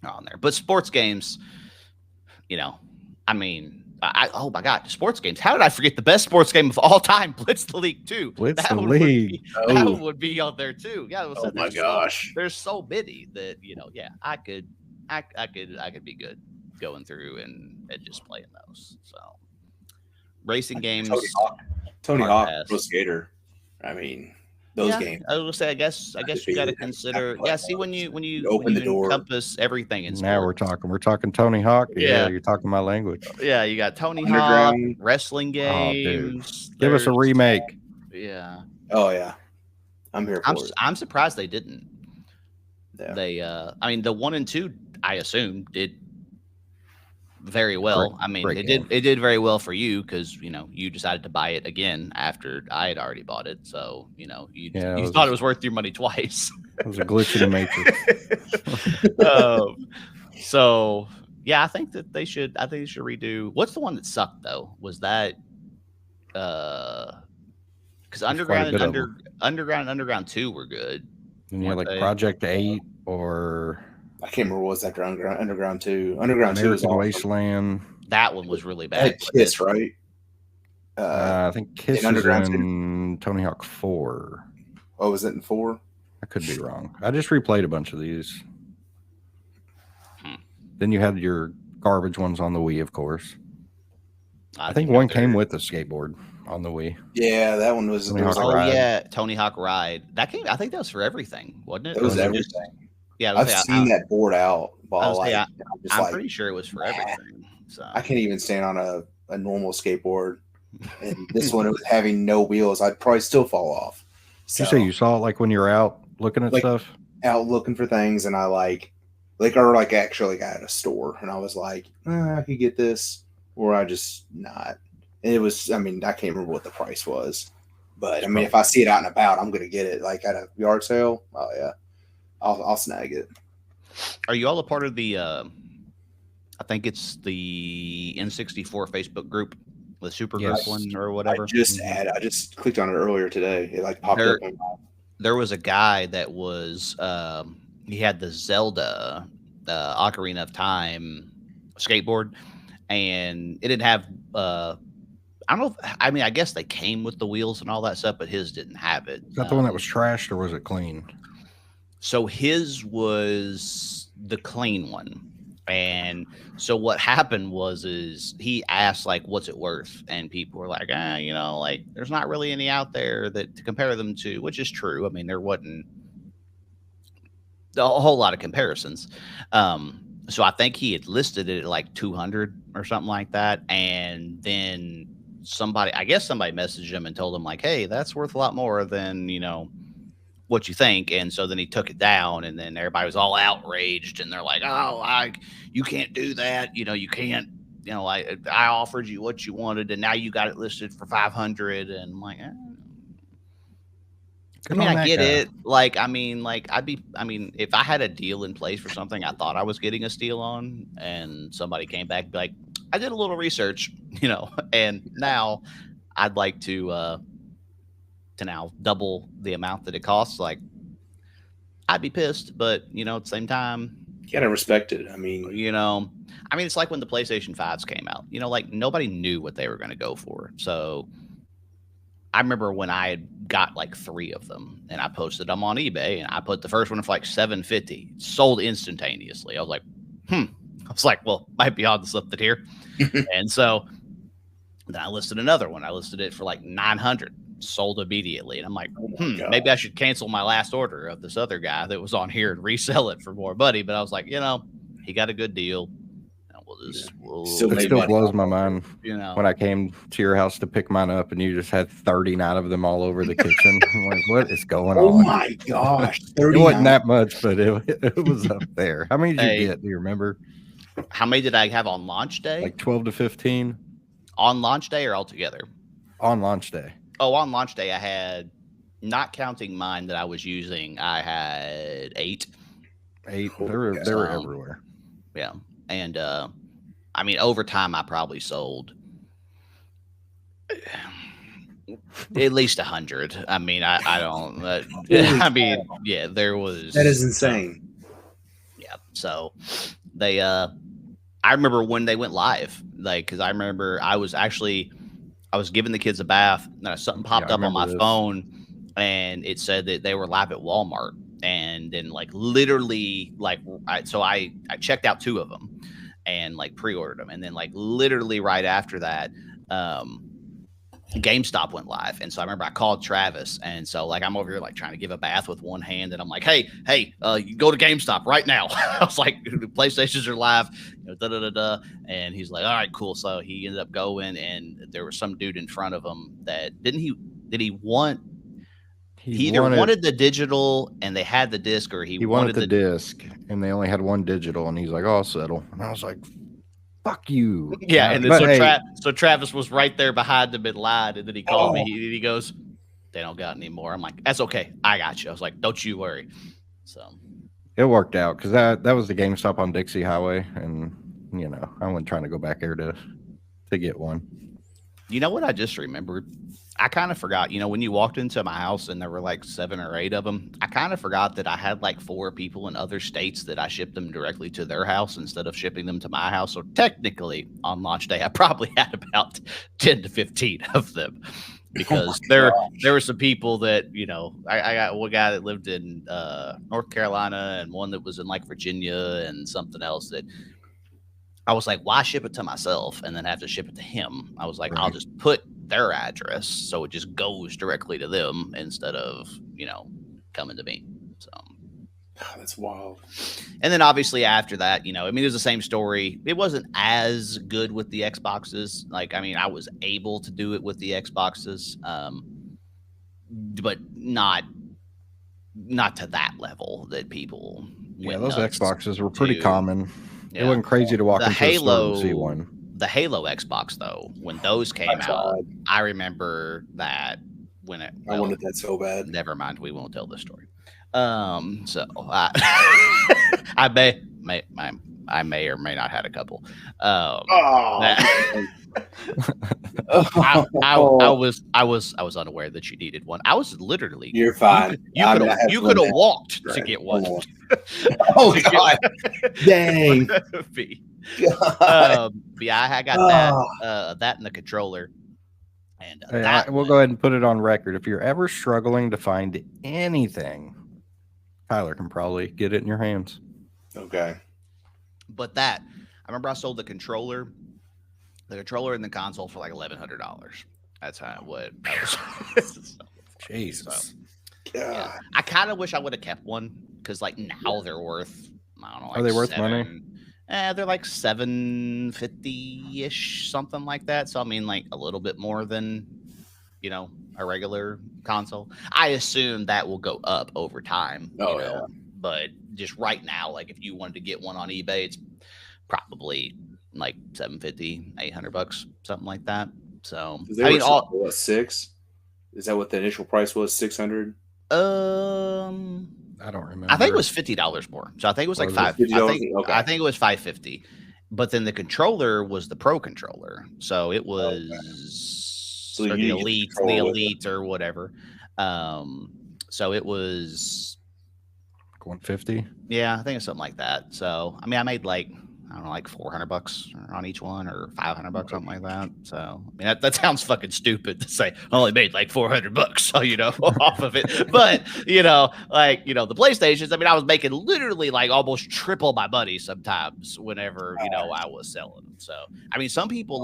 are on there. But sports games, you know, I mean, oh my God, sports games. How did I forget the best sports game of all time? Blitz the League 2. Blitz That the one would League. be- That Oh. one would be on there too. Yeah. Oh my gosh. There's so many that, you know, yeah, I could be good going through and just playing those. So racing games. Tony hard Hawk, pass. Pro Skater. I mean, those Yeah, games. I was gonna say, I guess you got to consider. Yeah, see when you Open the door. encompass everything in Now we're sports. talking. We're talking Tony Hawk. Yeah, Yeah. you're talking my language. Yeah, you got Tony Hawk, Underground. wrestling Oh, dude. games. Give us a There's- remake. Yeah, Oh yeah, I'm here for it. I'm surprised they didn't. Yeah. They, I mean, the 1 and 2, I assume, did very well. Great- I mean, great it did very well for you because you know you decided to buy it again after I had already bought it. So you know you Yeah, you it thought was- it was worth your money twice. It was a glitch in the matrix. So yeah, I think they should redo. What's the one that sucked though? Was that because Underground bit and of Underground and Underground 2 were good. And you had Weren't like they? Project 8 or I can't remember what was after Underground 2. Underground 2 was American awesome. Wasteland. That one was really It bad. had Kiss, right? I think Kiss is Underground too? in Tony Hawk 4. What was it in 4? I could be wrong. I just replayed a bunch of these. Hmm. Then you had your garbage ones on the Wii, of course. I think that one came they're- with the skateboard on the Wii. Yeah, that one was. Tony It was, Hawk Oh like, Ride. yeah, Tony Hawk Ride. That came. I think that was for everything, wasn't it? it was Or everything. Yeah, I was I've saying, seen that board out. Ball, I was like, saying, I'm just I'm like, pretty sure it was for nah. everything. So I can't even stand on a normal skateboard. And this one, it was having no wheels. I'd probably still fall off. Did you say you saw it like when you were out looking at Like- stuff? out looking for things, and I actually got at a store, and I was like, I could get this, or I just not. And it was, I mean, I can't remember what the price was, but I mean, if I see it out and about, I'm gonna get it. Like at a yard sale, oh yeah, I'll snag it. are you all a part of the? I think it's the N64 Facebook group, the super group Yes. one or whatever. I just clicked on it earlier today. It like popped There- up. On my, There was a guy that was he had the Zelda Ocarina of Time skateboard, and it didn't have I don't know if, I mean I guess they came with the wheels and all that stuff, but his didn't have it. Is that the one that was trashed or was it clean? So his was the clean one. And so what happened was is he asked like what's it worth, and people were like, you know, like there's not really any out there that to compare them to, which is true. I mean, there wasn't a whole lot of comparisons. So I think he had listed it at like 200 or something like that, and then somebody messaged him and told him like, hey, that's worth a lot more than, you know, what you think. And so then he took it down, and then everybody was all outraged, and they're like, oh, you can't do that, you know, you can't, you know, I offered you what you wanted, and now you got it listed for 500. And I'm like, Good I mean, on I that get guy. it. Like, I mean, if I had a deal in place for something I thought I was getting a steal on, and somebody came back and be like, I did a little research, you know, and now I'd like to now double the amount that it costs, like I'd be pissed. But, you know, at the same time, you gotta respect it. I mean, you know, it's like when the PlayStation 5s came out, you know, like nobody knew what they were going to go for. So I remember when I had got like 3 of them, and I posted them on eBay, and I put the first one for like $750, sold instantaneously. I was like, well, might be on something here. And so then I listed another one. I listed it for like 900, sold immediately. And I'm like, Oh my God. maybe I should cancel my last order of this other guy that was on here and resell it for more money. But I was like, you know, he got a good deal. And we'll Still It made still money. blows my mind you know, when I came to your house to pick mine up and you just had 39 of them all over the kitchen. I'm like, what is going Oh on? my gosh, It 39. wasn't that much, but it was up there. How many did Hey. you get? Do you remember? how many did I have on launch day? Like 12 to 15 on launch day or altogether? on launch day. Oh, on launch day, I had not counting mine that I was using, I had 8. 8. They were everywhere. Yeah. And I mean, over time, I probably sold at least 100. I mean, I don't. I mean, yeah, there was. That is insane. Yeah. So they. I remember when they went live, like, because I remember I was giving the kids a bath, and something popped up on my phone, and it said that they were live at Walmart, and then like literally like I checked out 2 of them, and like pre-ordered them, and then like literally right after that, GameStop went live. And so I remember I called Travis, and so like I'm over here like trying to give a bath with one hand, and I'm like, hey, you go to GameStop right now. I was like, the PlayStations are live, and he's like, all right, cool. So he ended up going, and there was some dude in front of him that did he want he either wanted the digital and they had the disc, or he wanted the disc and they only had one digital, and he's like, oh, I'll settle. And I was like, fuck you. Yeah. And then so Travis was right there behind him in line, and then he called me. He goes, they don't got any more. I'm like, that's okay, I got you. I was like, don't you worry. So it worked out, because that was the GameStop on Dixie Highway, and you know, I wasn't trying to go back there to get one. You know what I just remembered? I kind of forgot, you know, when you walked into my house and there were like 7 or 8 of them, I kind of forgot that I had like 4 people in other states that I shipped them directly to their house instead of shipping them to my house. So technically on launch day, I probably had about 10 to 15 of them, because there were some people that, you know, I got one guy that lived in North Carolina, and one that was in like Virginia, and something else that I was like, why ship it to myself and then have to ship it to him? I was like, I'll just put their address so it just goes directly to them instead of, you know, coming to me. So that's wild. And then obviously after that, you know, I mean, it was the same story. It wasn't as good with the Xboxes. Like, I mean, I was able to do it with the Xboxes, but not to that level that people went those nuts Xboxes were pretty common. Yeah. It wasn't crazy to walk into a store and see one. The Halo Xbox, though, when those came out, I remember that when I wanted that so bad. Never mind, we won't tell this story. So I may or may not had a couple. I was unaware that you needed one. I was literally. You're fine. You could have walked to get one. Oh God! Dang. Yeah, I got that and the controller. And we'll go ahead and put it on record. If you're ever struggling to find anything, Tyler can probably get it in your hands. Okay. But I remember I sold the controller and the console for like $1,100. That's how what I was. Jesus. Yeah. I kind of wish I would have kept one, because like now they're worth, I don't know. Like are they worth money? They're like $750-ish, something like that. So I mean, like a little bit more than, you know, a regular console. I assume that will go up over time. Oh, you know? But just right now, like if you wanted to get one on eBay, it's probably like $750, $800, something like that. So I mean, what, 6? Is that what the initial price was? 600? I don't remember. I think it was $50 more. So I think it was like $5. I think it was $550. But then the controller was the Pro controller, so it was the Elite or whatever. So it was $150. Yeah, I think it's something like that. So I mean, I made like, I don't know, like $400 on each one, or $500, something like that. So I mean, that sounds fucking stupid to say I only made like $400, so, you know, off of it. But, you know, like, you know, the PlayStations, I mean, I was making literally like almost triple my money sometimes whenever, you know, I was selling them. So I mean, some people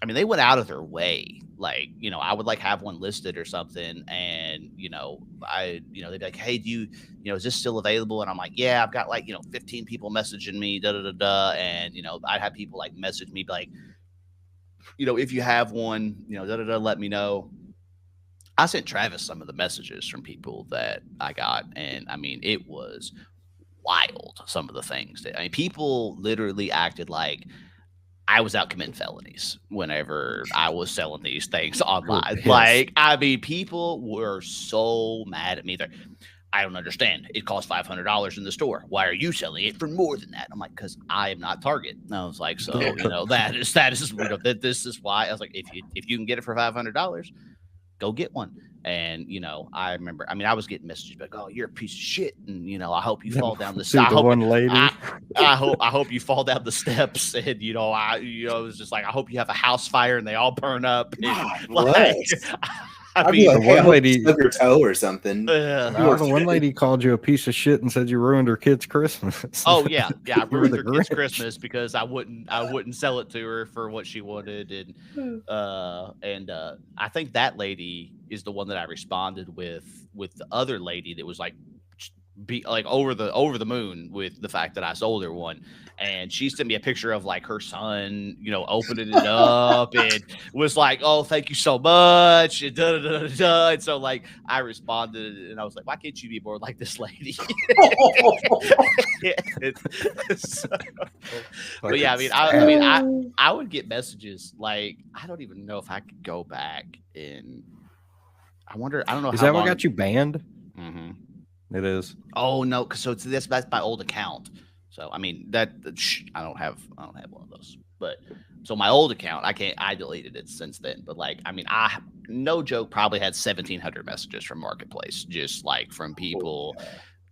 they went out of their way. Like, you know, I would like have one listed or something, and, you know, they'd be like, hey, do you know, is this still available? And I'm like, yeah, I've got like, you know, 15 people messaging me, and, you know, I'd have people like message me like, you know, if you have one, you know, let me know. I sent Travis some of the messages from people that I got, and I mean, it was wild. Some of the things that, I mean, people literally acted like I was out committing felonies whenever I was selling these things online. pissed. Like, I mean, people were so mad at me. I don't understand. It costs $500 in the store. Why are you selling it for more than that? I'm like, because I am not Target. And I was like, so that is this is why I was like, if you can get it for $500, go get one. And I remember, I was getting messages like, "Oh, you're a piece of shit," and I hope you fall down the steps. One lady. I hope you fall down the steps, and it was just like, I hope you have a house fire and they all burn up. And, I'd be like, one lady stub your toe or something. The one lady called you a piece of shit and said you ruined her kid's Christmas. Oh yeah, I ruined her kid's Christmas because I wouldn't sell it to her for what she wanted, and I think that lady is the one that I responded with the other lady that was like over the moon with the fact that I sold her one. And she sent me a picture of like her son, opening it up and was like, "Oh, thank you so much." And, and so like I responded and I was like, "Why can't you be more like this lady?" But yeah, I would get messages like, I don't even know if I could go back and I don't know. Is that what got you banned? Mm-hmm. It is. Oh no, so that's my old account. So I don't have one of those. But so my old account, I deleted it since then. But I no joke probably had 1,700 messages from Marketplace, just like from people,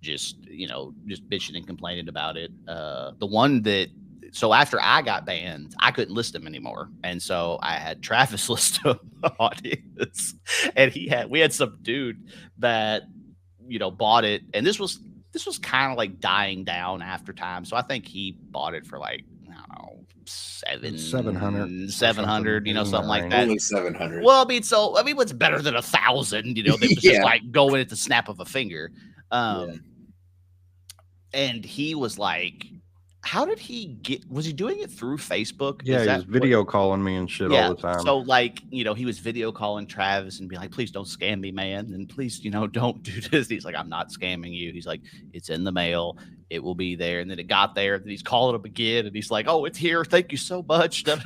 just bitching and complaining about it. The one that. So after I got banned, I couldn't list them anymore, and so I had Travis list them on his, and we had some dude that bought it, and this was kind of like dying down after time. So I think he bought it for like, I don't know, 700, something like that. Only 700. Well, what's better than 1,000? They was just like going at the snap of a finger. And he was like, how did he was he doing it through Facebook? Yeah, he was video calling me and shit all the time. So he was video calling Travis and be like, "Please don't scam me, man. And please, don't do this." He's like, "I'm not scamming you." He's like, "It's in the mail. It will be there." And then it got there. And then he's calling him again. And he's like, "Oh, it's here. Thank you so much." And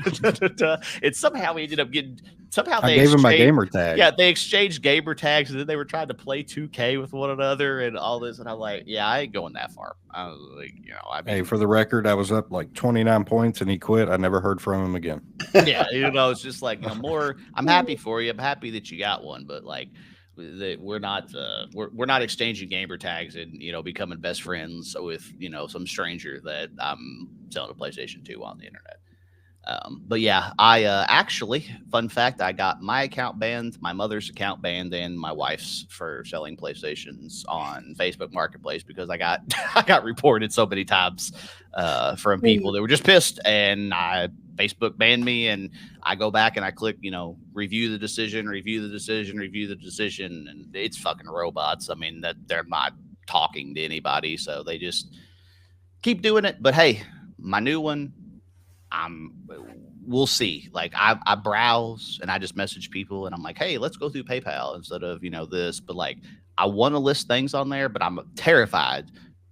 somehow he ended up getting, I gave him my gamer tag. Yeah, they exchanged gamer tags. And then they were trying to play 2K with one another and all this. And I'm like, yeah, I ain't going that far. I was like, hey, for the record, I was up like 29 points and he quit. I never heard from him again. Yeah, it's just like, more. I'm happy for you. I'm happy that you got one, but like, we're not exchanging gamer tags and becoming best friends with some stranger that I'm selling a PlayStation 2 on the internet. But yeah, I actually, fun fact, I got my account banned, my mother's account banned, and my wife's for selling PlayStations on Facebook Marketplace because I got reported so many times from people that were just pissed, and Facebook banned me, and I go back and I click, review the decision, and it's fucking robots. I mean, that they're not talking to anybody, so they just keep doing it. But hey, my new one, we'll see. Like I browse and I just message people and I'm like, "Hey, let's go through PayPal instead of this." But like, I want to list things on there, but I'm terrified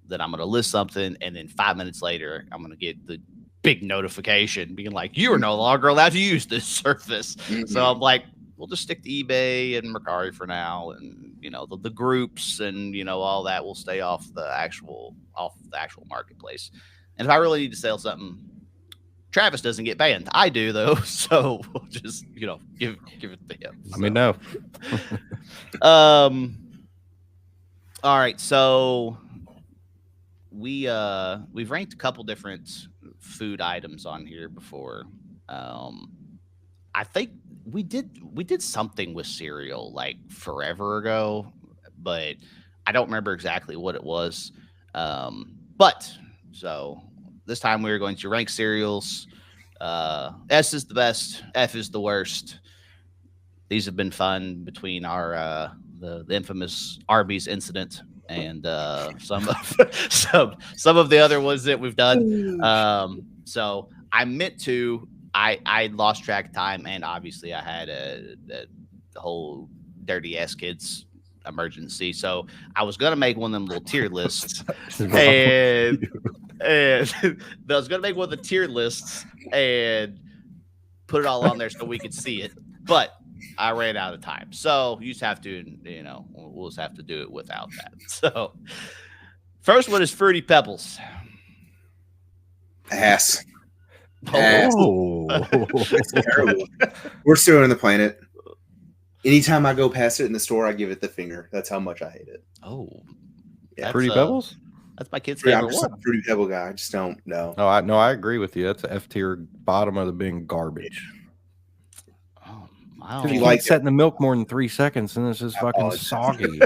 that I'm going to list something and then 5 minutes later I'm going to get the big notification being like, "You are no longer allowed to use this service." Mm-hmm. So I'm like, we'll just stick to eBay and Mercari for now, and the groups and all that will stay off the actual marketplace. And if I really need to sell something, Travis doesn't get banned. I do though, so we'll just give it to him. Let me know. All right, so we've ranked a couple different food items on here before. I think we did something with cereal like forever ago, but I don't remember exactly what it was. But so this time we are going to rank cereals. S is the best, F is the worst. These have been fun between our the infamous Arby's incident and some of the other ones that we've done. So I meant to. I lost track of time, and obviously I had the whole Dirty Ass Kids emergency. So I was gonna make one of them little tier lists, and And I was gonna make one of the tier lists and put it all on there so we could see it, but I ran out of time. So you just have to, we'll just have to do it without that. So first one is Fruity Pebbles. Ass. Oh, It's terrible. Worst cereal on the planet. Anytime I go past it in the store, I give it the finger. That's how much I hate it. Oh, Yeah. Fruity Pebbles? That's my kid's I'm favorite just one. a Fruity Pebble guy. I just don't know. No, I agree with you. That's a F tier, bottom of the bin garbage. Oh, I Because don't you You like like set in the milk more than 3 seconds, and it's just fucking Oh, it's- soggy.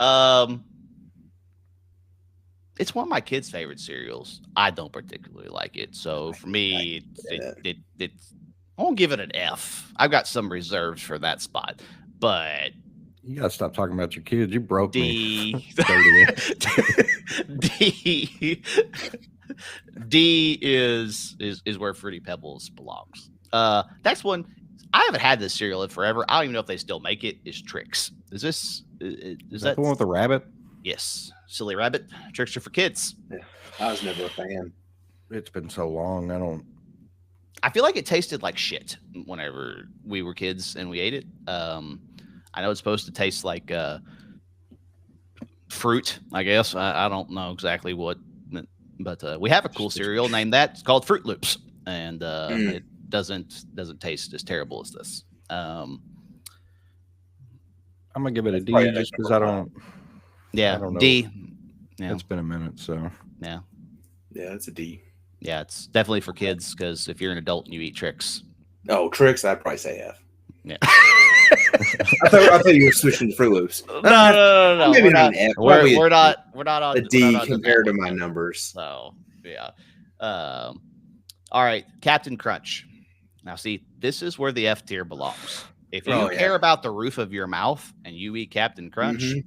Yeah. It's one of my kids' favorite cereals. I don't particularly like it, so for me, it's I won't give it an F. I've got some reserves for that spot, but You gotta stop talking about your kids. You broke me. D Dirty. D is where Fruity Pebbles belongs. Next one, I haven't had this cereal in forever. I don't even know if they still make it. Is Trix? Is that the one with the rabbit? Yes, Silly Rabbit. Tricks are for kids. I was never a fan. It's been so long. I feel like it tasted like shit whenever we were kids and we ate it. I know it's supposed to taste like fruit, I guess. I don't know exactly what, but we have a cool cereal named that. It's called Fruit Loops, and it doesn't taste as terrible as this. I'm gonna give it a D probably just because I don't know. D. Yeah, It's been a minute, so yeah, it's a D. yeah. It's definitely for kids because if you're an adult and you eat Trix, Oh, Trix, I'd probably say F. yeah. I thought you were switching to Fruit Loops. No. Maybe We're not not. an F. We're Probably not on a D we're not on compared to that my one. numbers. So yeah. All right, Captain Crunch. Now see, this is where the F tier belongs. If you Oh, yeah. care about the roof of your mouth and you eat Captain Crunch, Mhm.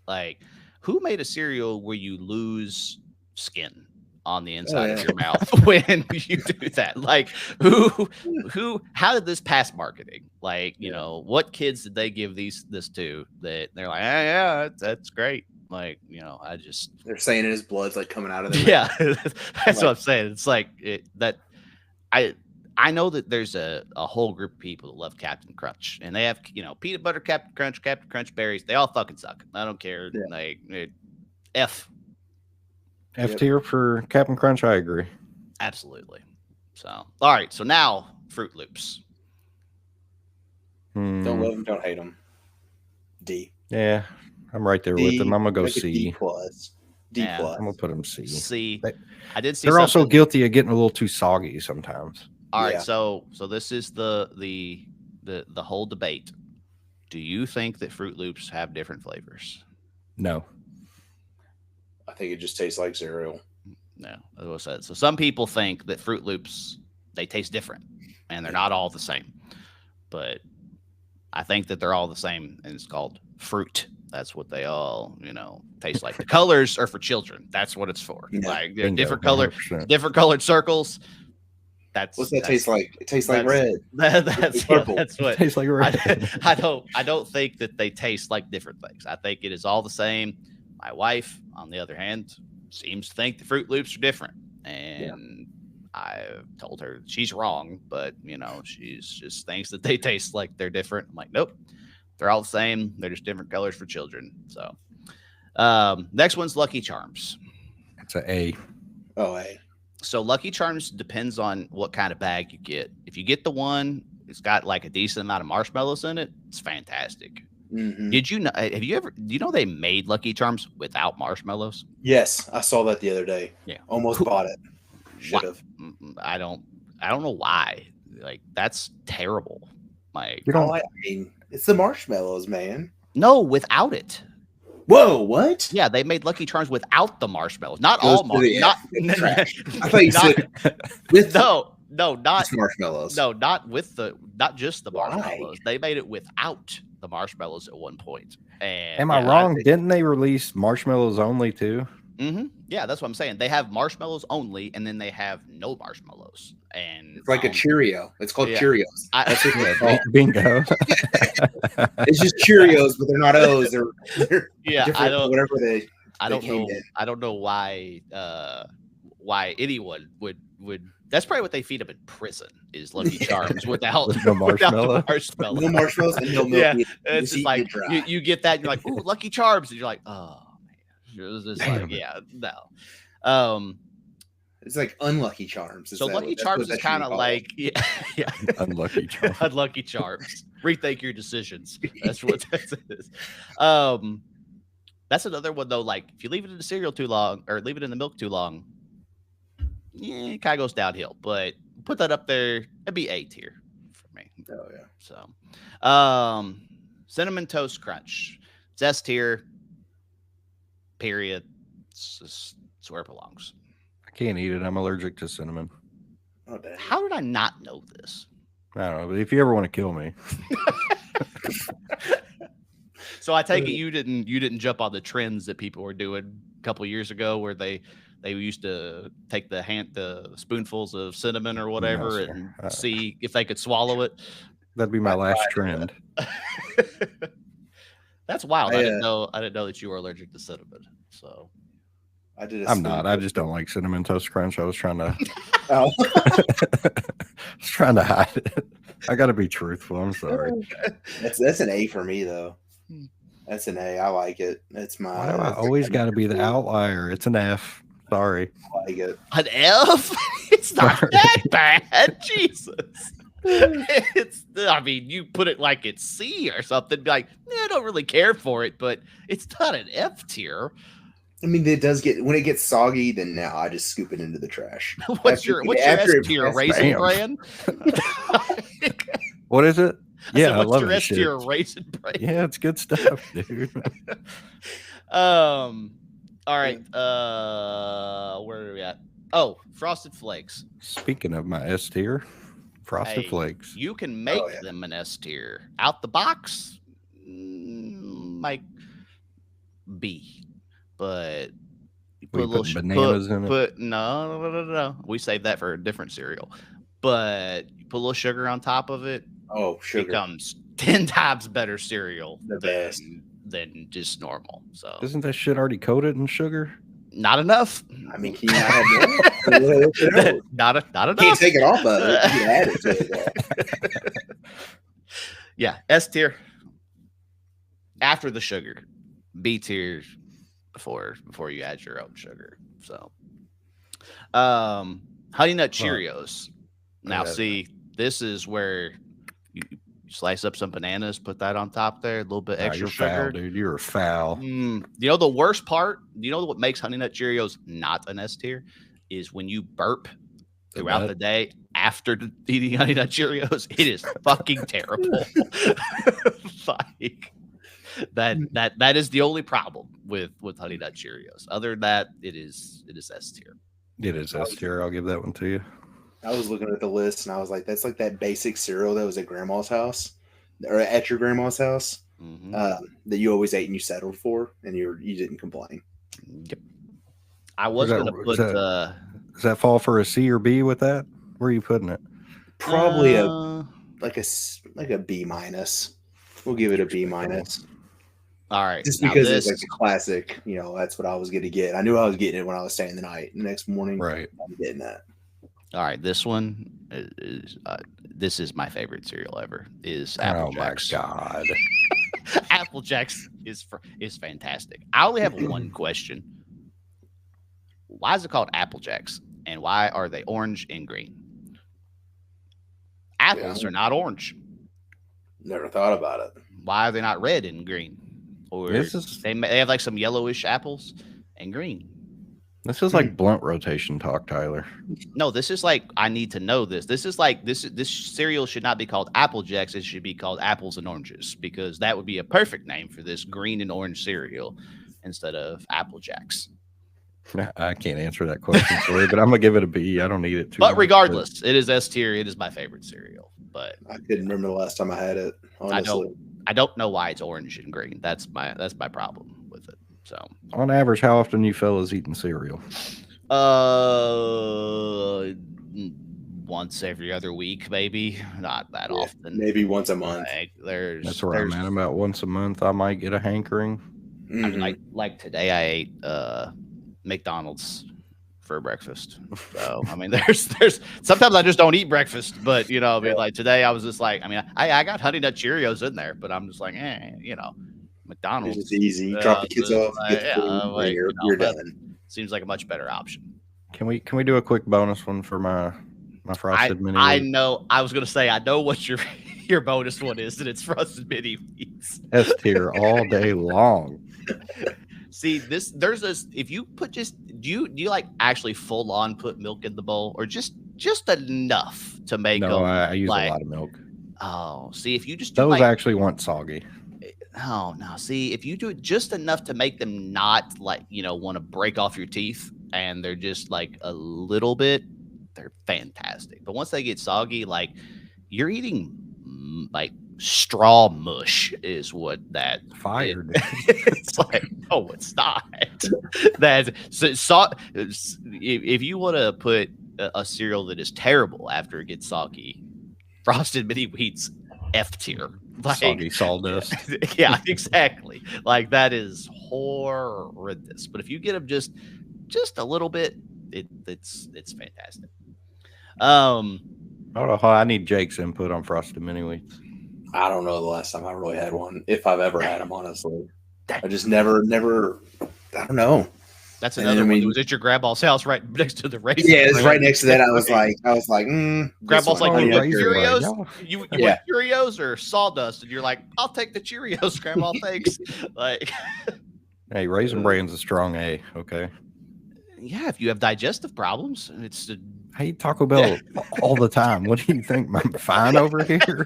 like who made a cereal where you lose skin on the inside of yeah. your mouth when you do that? Like who how did this pass marketing? Like, what kids did they give this to that they're like, yeah, that's great. Like, I just They're saying his blood's like coming out of their yeah, that's what Like- I'm saying. It's like that. I know that there's a whole group of people that love Captain Crunch, and they have peanut butter Captain Crunch berries. They all fucking suck. I don't care. Yeah. Like F, F Yep. tier for Captain Crunch. I agree. absolutely. So all right, so now Fruit Loops. Don't Hmm, love them, don't hate them. D. yeah, I'm right there with them. I'm gonna go like a D C. plus. D Yeah. plus. I'm gonna put them C. See, They- I did see. They're also something- guilty of getting a little too soggy sometimes. All right, Yeah. so this is the whole debate. Do you think that Fruit Loops have different flavors? No, I think it just tastes like cereal. No, as I said. So some people think that Fruit Loops they taste different, and they're not all the same. But I think that they're all the same, and it's called fruit. That's what they all taste like. The colors are for children. That's what it's for. Yeah. Like bingo, different 100%. colored circles. That's What's that that's- taste like? It tastes like that's- red. That's Purple. that's what. Tastes like red. I don't think that they taste like different things. I think it is all the same. My wife, on the other hand, seems to think the Fruit Loops are different, and I've told her she's wrong. But she's just thinks that they taste like they're different. I'm like, nope, they're all the same. They're just different colors for children. So, next one's Lucky Charms. It's a A. Oh, hey. So Lucky Charms depends on what kind of bag you get. If you get the one, it's got like a decent amount of marshmallows in it. It's fantastic. Mhm. Did you know? Have you ever? Do you know they made Lucky Charms without marshmallows? Yes, I saw that the other day. Yeah. Almost bought it. Should have. I don't know why. Like that's terrible. Like You don't. I mean, it's the marshmallows, man. no, without it. Whoa, what? Yeah, they made Lucky Charms without the marshmallows. Not Goes all to the marshmallows. Not trash. I thought you said with no, not just marshmallows. no, not with not just the Why? marshmallows. They made it without the marshmallows at one point. And Am I yeah, wrong? Didn't they release marshmallows only too? Yeah, that's what I'm saying. They have marshmallows only, and then they have no marshmallows. And It's like a Cheerio. It's called Yeah. Cheerios. I, That's what they're called. Bingo. It's just Cheerios, but they're not O's. They're yeah, different, I don't. whatever they. I They don't came know. in. I don't know why anyone would. That's probably what they feed them in prison is Lucky Charms without With no without the marshmallow. marshmallow. No marshmallows and no milk. Yeah, You it's just just eat like it dry. you get that and you're like, ooh, Lucky Charms, and you're like, oh man, it was just Damn like, it. yeah, no. It's like unlucky charms. So Lucky Charms is kind of like yeah, Unlucky Charms. Unlucky Charms. Rethink your decisions. That's what that is. That's another one though. Like if you leave it in the cereal too long or leave it in the milk too long, yeah, it kind of goes downhill. But put that up there, it'd be A tier for me. Oh yeah. So, Cinnamon Toast Crunch, it's S tier. Period. It's where it belongs. I can't eat it. I'm allergic to cinnamon. Oh dang. How did I not know this? I don't know, but if you ever want to kill me, So I take it you didn't jump on the trends that people were doing a couple years ago, where they used to take the spoonfuls of cinnamon or whatever sir. and see if they could swallow it. that'd be my last trend. That's wild. I I didn't know that you were allergic to cinnamon. So I did. I'm not. I just don't like cinnamon toast crunch. I was trying to. Oh. Hide it. I got to be truthful. I'm sorry. That's an A for me though. Hmm. That's an A. I like it. It's my. Why do I always got to be the outlier? It's an F. Sorry. I like it. an F? It's not Sorry. that bad. Jesus. I mean, you put it like it's C or something, be like, I don't really care for it, but it's not an F tier. I mean, it does get when it gets soggy. Then now I just scoop it into the trash. What's your S tier? Raisin Bam. Bran? What is it? I Yeah, said, I what's love your this S shit. tier? Raisin Bran. Yeah, it's good stuff, dude. All right. Where are we at? Oh, Frosted Flakes. Speaking of my S tier, Frosted Hey, Flakes. You can make yeah. them an S tier. Out the box, like B. But you We put a little put bananas in it? Put no. We saved that for a different cereal. But you put a little sugar on top of it, Oh, sugar. becomes 10 times better cereal The best. than just normal. So Isn't that shit already coated in sugar? not enough. I mean, can you not have more? not enough. Can't take it off of it. You can add it to it. Though. Yeah, S tier after the sugar, B tier before you add your own sugar. So, Honey Nut Cheerios. Now, Yeah. see, this is where you slice up some bananas, put that on top there, a little bit Nah, extra you're sugar. foul, dude. You're foul. You know the worst part? You know what makes Honey Nut Cheerios not an S tier is when you burp throughout nut? the day after eating Honey Nut Cheerios. It is fucking terrible. Like that is the only problem with Honey Nut Cheerios. Other than that, it is S tier. It is S tier. I'll give that one to you. I was looking at the list and I was like, that's like that basic cereal that was at grandma's house or at your grandma's house Mhm. that you always ate and you settled for and you didn't complain. Yep. I was that- gonna put is Does that fall for a C or B with that? Where are you putting it? Probably uh, like a B minus. We'll give it a B minus. all right. Just now because this, it's like a classic, that's what I was going to get. I knew I was getting it when I was staying the night. The next morning, Right. I'm getting that. all right, this one is this is my favorite cereal ever. Is Oh Apple my Jacks. god. Apple Jacks is fantastic. I only have one question. Why is it called Apple Jacks? And why are they orange and green? Apples Yeah. are not orange. Never thought about it. Why are they not red and green? Or This is they have like some yellowish apples and green. like blunt rotation talk, Tyler. No, this is like I need to know this. This is like this cereal should not be called Apple Jacks. It should be called Apples and Oranges because that would be a perfect name for this green and orange cereal instead of Apple Jacks. I can't answer that question for you, but I'm gonna give it a B. I don't need it too But much, regardless, it is S tier. It is my favorite cereal. But I couldn't remember the last time I had it. Honestly, I don't know why it's orange and green. That's my problem with it. So on average, how often you fellas eating cereal? once every other week, maybe. Not that often. maybe once a month. Like, That's where I'm at. About once a month, I might get a hankering. I mean, like today I ate McDonald's for breakfast. So I mean, there's sometimes I just don't eat breakfast, but you know, I mean, like today I was just like, I mean, I got Honey Nut Cheerios in there, but I'm just like, you know, McDonald's. It's easy. You drop the kids off, get the food, like, you're you know, done. Seems like a much better option. Can we do a quick bonus one for my frosted mini? I know. I was gonna say I know what your bonus one is, and it's frosted mini wheats. S tier all day long. See, there's this. If you put do you like actually full on put milk in the bowl, or just enough to make them? No, I use like, a lot of milk. Oh, see, if you just do those like, actually want soggy. Oh no! See, if you do it just enough to make them not like want to break off your teeth, and they're just like a little bit, they're fantastic. But once they get soggy, like you're eating like straw mush is what that fired. It's like, no, it's not. That's so if you want to put a cereal that is terrible after it gets soggy, Frosted Mini Wheats F tier. Like, soggy sawdust. Yeah, exactly. Like that is horrendous. But if you get them just a little bit, it's fantastic. I need Jake's input on Frosted Mini Wheats. I don't know the last time I really had one, if I've ever had them, honestly. I just never. I don't know. That's another one. It was at your grandma's house, right next to the race. Yeah, it's right next to that. I was like, grandma's like, you want Cheerios? Right? You want Cheerios or sawdust? And you're like, I'll take the Cheerios, Grandma. Thanks. Like, hey, Raisin Bran's a strong A. Okay. Yeah, if you have digestive problems, it's. I eat Taco Bell all the time. What do you think? I'm fine over here.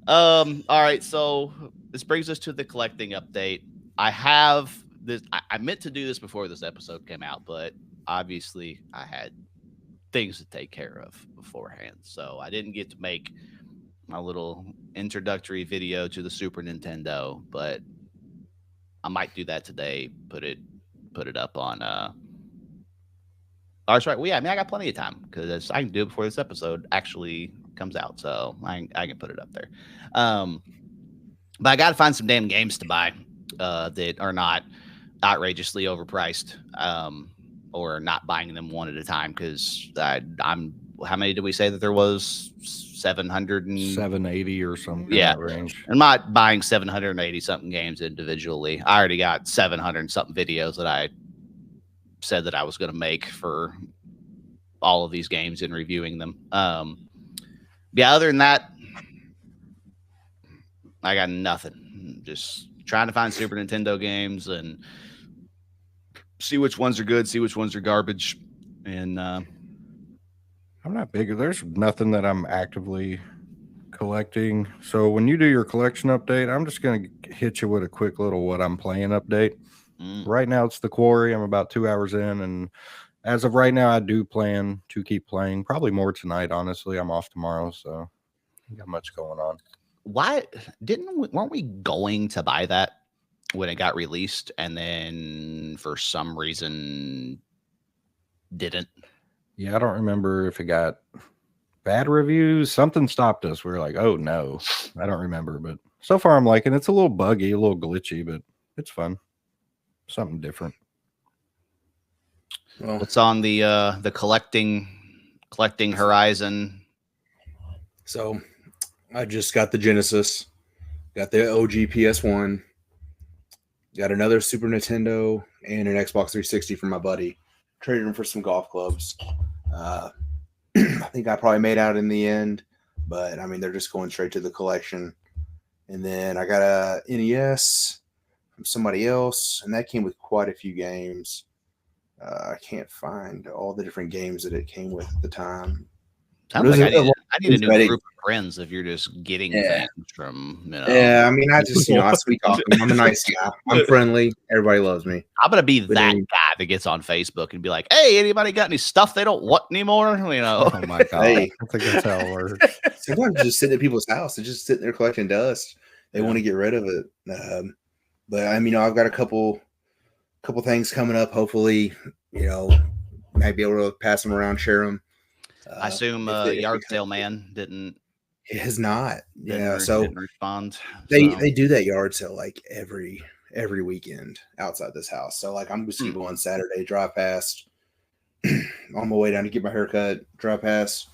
All right, so this brings us to the collecting update. I have this. I meant to do this before this episode came out, but obviously I had things to take care of beforehand, so I didn't get to make my little introductory video to the Super Nintendo. But I might do that today. Put it up on. Oh, that's right. Well, yeah, I mean, I got plenty of time because I can do it before this episode actually comes out, so I can put it up there. But I got to find some damn games to buy that are not outrageously overpriced, or not buying them one at a time, because I'm. How many did we say that there was? 780 or something. Yeah, in that range. I'm not buying 780 something games individually. I already got 700 something videos that I said that I was going to make for all of these games and reviewing them. Yeah, other than that, I got nothing. Just trying to find Super Nintendo games and see which ones are good, see which ones are garbage. And I'm not big. There's nothing that I'm actively collecting. So when you do your collection update, I'm just going to hit you with a quick little what I'm playing update. Right now it's The Quarry. I'm about 2 hours in, and as of right now, I do plan to keep playing. Probably more tonight, honestly. I'm off tomorrow, so not got much going on. Why weren't we going to buy that when it got released, and then for some reason didn't? Yeah, I don't remember if it got bad reviews. Something stopped us. We were like, oh no. I don't remember, but so far I'm liking it. It's a little buggy, a little glitchy, but it's fun. Something different. Well, what's on the collecting horizon? So I just got the Genesis, got the OG PS1, got another Super Nintendo and an Xbox 360 for my buddy. Traded them for some golf clubs. I think I probably made out in the end, but I mean, they're just going straight to the collection. And then I got a NES from somebody else, and that came with quite a few games. I can't find all the different games that it came with at the time. Sounds like I need a new group of friends if you're just getting things from, Yeah, I mean, I just, I sweet talk them. I'm a nice guy. I'm friendly. Everybody loves me. I'm going to be that guy that gets on Facebook and be like, hey, anybody got any stuff they don't want anymore? Oh my God. Hey. I think that's how it works. Sometimes just sitting at people's house. They're just sitting there collecting dust. They want to get rid of it. But I mean, I've got a couple things coming up. Hopefully, might be able to pass them around, share them. I assume Yard Sale Man didn't. It has not. Yeah. Didn't, So didn't respond. they do that yard sale like every weekend outside this house. So like I'm gonna see one Saturday, drive past on my way down to get my haircut, drive past.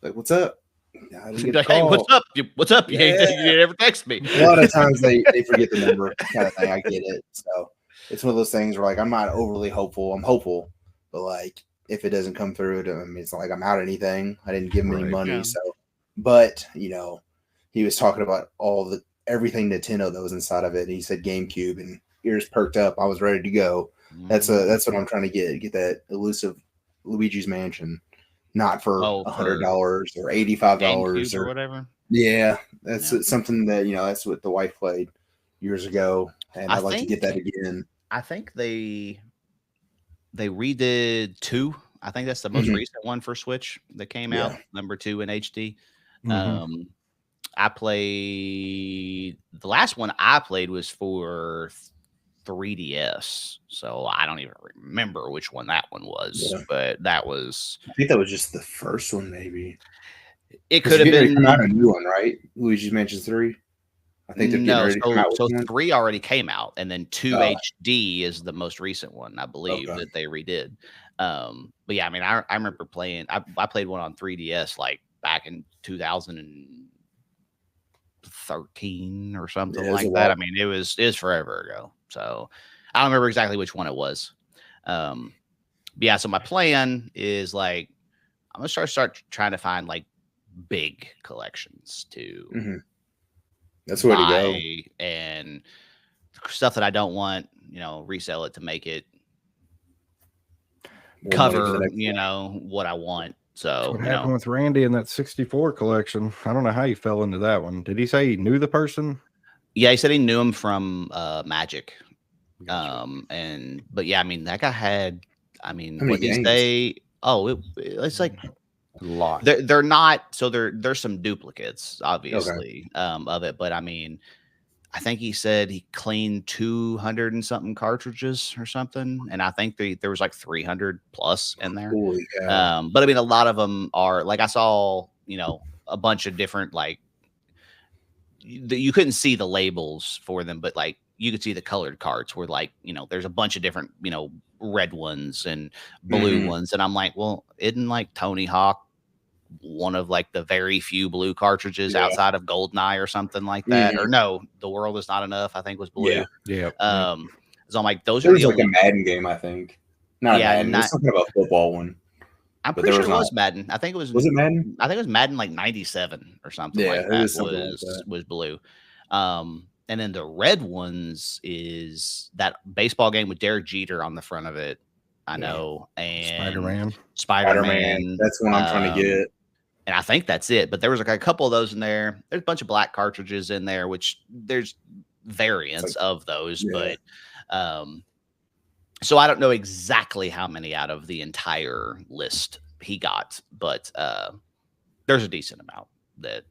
Like, what's up? I didn't get the Hey, call. what's up? What's up? You Yeah. ain't ever text me. A lot of times they forget the number kind of thing. I get it. So it's one of those things where like I'm not overly hopeful. I'm hopeful, but like if it doesn't come through, I mean, it's not like I'm out anything. I didn't give him any Right. money. Yeah. So, but you know, he was talking about everything Nintendo that was inside of it. And he said GameCube, and ears perked up. I was ready to go. That's what I'm trying to get that elusive Luigi's Mansion, not for $100 or $85 or whatever. Yeah, that's something that that's what the wife played years ago, and I'd like to get that again. I think they redid 2. I think that's the most recent one for Switch that came out, number 2 in HD. I played the last one I played was for 3DS, so I don't even remember which one that one was, but that was. I think that was just the first one, maybe. It could have been not a new one, right? Luigi's Mansion 3. I think no. So 3 already came out, and then 2 HD is the most recent one, I believe, that they redid. But yeah, I mean, I remember playing. I played one on 3DS like back in 2013 or something like that. I mean, it was forever ago. So I don't remember exactly which one it was. But yeah, so my plan is like I'm gonna start trying to find like big collections to that's where to go, and stuff that I don't want, resell it to make it cover what I want. So what happened with Randy in that 64 collection? I don't know how he fell into that one. Did he say he knew the person? Yeah, he said he knew him from Magic. But yeah, I mean that guy had, what did he say? Oh, it's like a lot. They're not, so there's some duplicates obviously of it, but I mean I think he said he cleaned 200 and something cartridges or something, and I think there was like 300 plus in there. But I mean a lot of them are like, I saw a bunch of different, like you couldn't see the labels for them, but like you could see the colored cards where like there's a bunch of different red ones and blue ones, and I'm like, well, isn't like Tony Hawk one of like the very few blue cartridges outside of Goldeneye or something like that? Or no, The World Is Not Enough, I think, was blue. So I'm like, those there are was like a Madden game, I think. Madden. There's something about a football one. I'm pretty sure it was Madden. I think it was. Was it Madden? I think it was Madden like 97 or something like that. Was blue. And then the red ones is that baseball game with Derek Jeter on the front of it. I know. And Spider-Man. That's what I'm trying to get. And I think that's it. But there was like a couple of those in there. There's a bunch of black cartridges in there, which there's variants of those. But so I don't know exactly how many out of the entire list he got. But there's a decent amount that,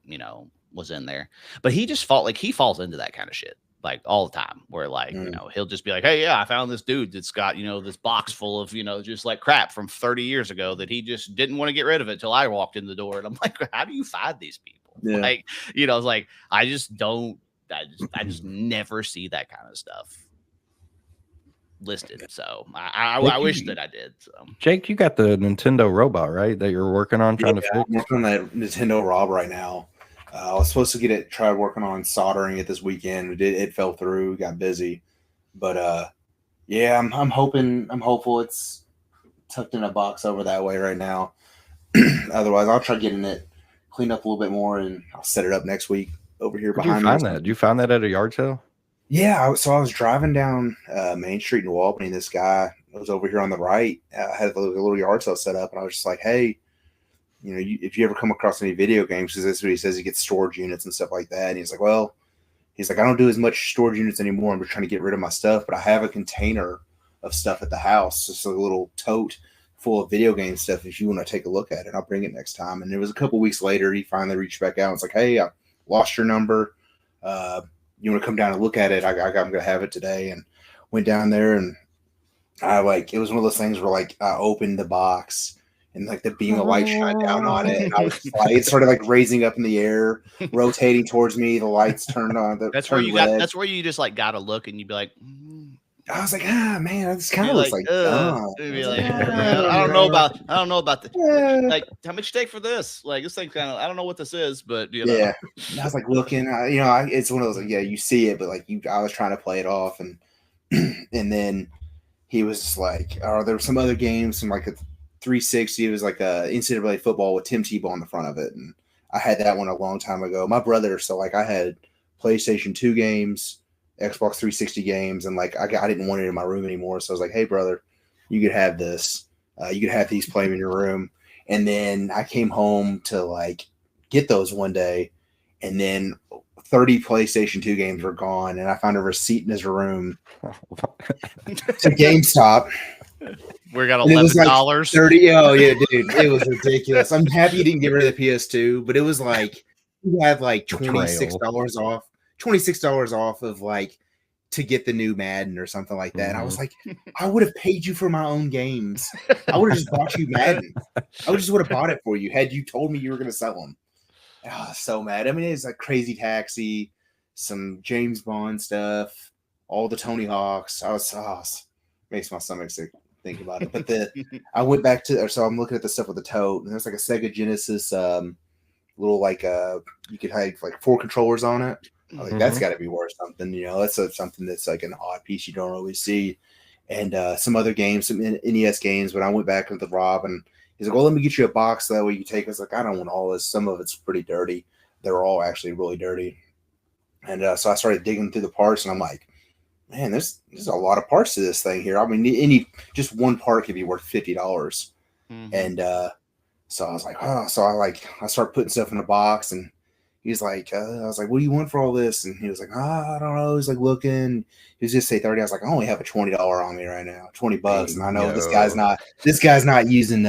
was in there. But he just falls into that kind of shit like all the time, where like he'll just be like, hey, I found this dude that's got this box full of just like crap from 30 years ago that he just didn't want to get rid of it till I walked in the door. And I'm like, how do you find these people? Like it's like I just never see that kind of stuff listed. So I wish that I did. So Jake, you got the Nintendo robot, right, that you're working on trying to fix? I'm working on that Nintendo Rob right now. I was supposed to try working on soldering it this weekend. It fell through, got busy, but I'm hopeful it's tucked in a box over that way right now. Otherwise, I'll try getting it cleaned up a little bit more, and I'll set it up next week over here behind me. Did you find that at a yard sale? Yeah, so I was driving down Main Street in New Albany. This guy was over here on the right, had a little yard sale set up, and I was just like, hey, if you ever come across any video games, because that's what he says, he gets storage units and stuff like that. And he's like, I don't do as much storage units anymore. I'm just trying to get rid of my stuff, but I have a container of stuff at the house. Just a little tote full of video game stuff. If you want to take a look at it, I'll bring it next time. And it was a couple weeks later, he finally reached back out and was like, hey, I lost your number. You want to come down and look at it? I'm going to have it today. And went down there, and it was one of those things where like I opened the box, and like the beam of light shot down on it. And I was just like, it started like raising up in the air, rotating towards me. The lights turned on. That's where turned you red. got. That's where you just like got to look, and you'd be like, I was like, man, this kind be of looks like dumb. it'd I be was like, like, I don't know about the Yeah. like how much you take for this? Like this thing kind of I don't know what this is, but you know. Yeah. And I was like looking, it's one of those like, yeah, you see it, but like I was trying to play it off, and and then he was just like, oh, there were some other games, some like a 360. It was like a NCAA football with Tim Tebow on the front of it, and I had that one a long time ago. My brother, so like I had PlayStation 2 games, Xbox 360 games, and like I didn't want it in my room anymore, so I was like, hey brother, you could have this. You could have these playing in your room. And then I came home to like get those one day, and then 30 PlayStation 2 games were gone, and I found a receipt in his room to GameStop. We got And it was like $11. 30. Oh yeah, dude, it was ridiculous. I'm happy you didn't get rid of the PS2, but it was like you had like $26 off, $26 off of like to get the new Madden or something like that. And I was like, I would have paid you for my own games. I would have just bought you Madden. I would have bought it for you had you told me you were going to sell them. Oh, so mad. I mean, it's like Crazy Taxi, some James Bond stuff, all the Tony Hawks. Makes my stomach sick think about it. But I went back to, so I'm looking at the stuff with the tote, and there's like a Sega Genesis, little like you could have like 4 controllers on it. I think that's got to be worth something. That's something that's like an odd piece you don't always see. And some other games, some NES games. But I went back with Rob, and he's like, well, let me get you a box so that way you take. I was like, I don't want all this. Some of it's pretty dirty. They're all actually really dirty. And so I started digging through the parts, and I'm like, man, there's a lot of parts to this thing here. I mean, just one part could be worth $50. Mm-hmm. And so I was like, oh, so I start putting stuff in a box, and he's like, I was like, what do you want for all this? And he was like, I don't know. He's like looking. He was just say 30. I was like, I only have a $20 on me right now, $20. And I know this guy's not using,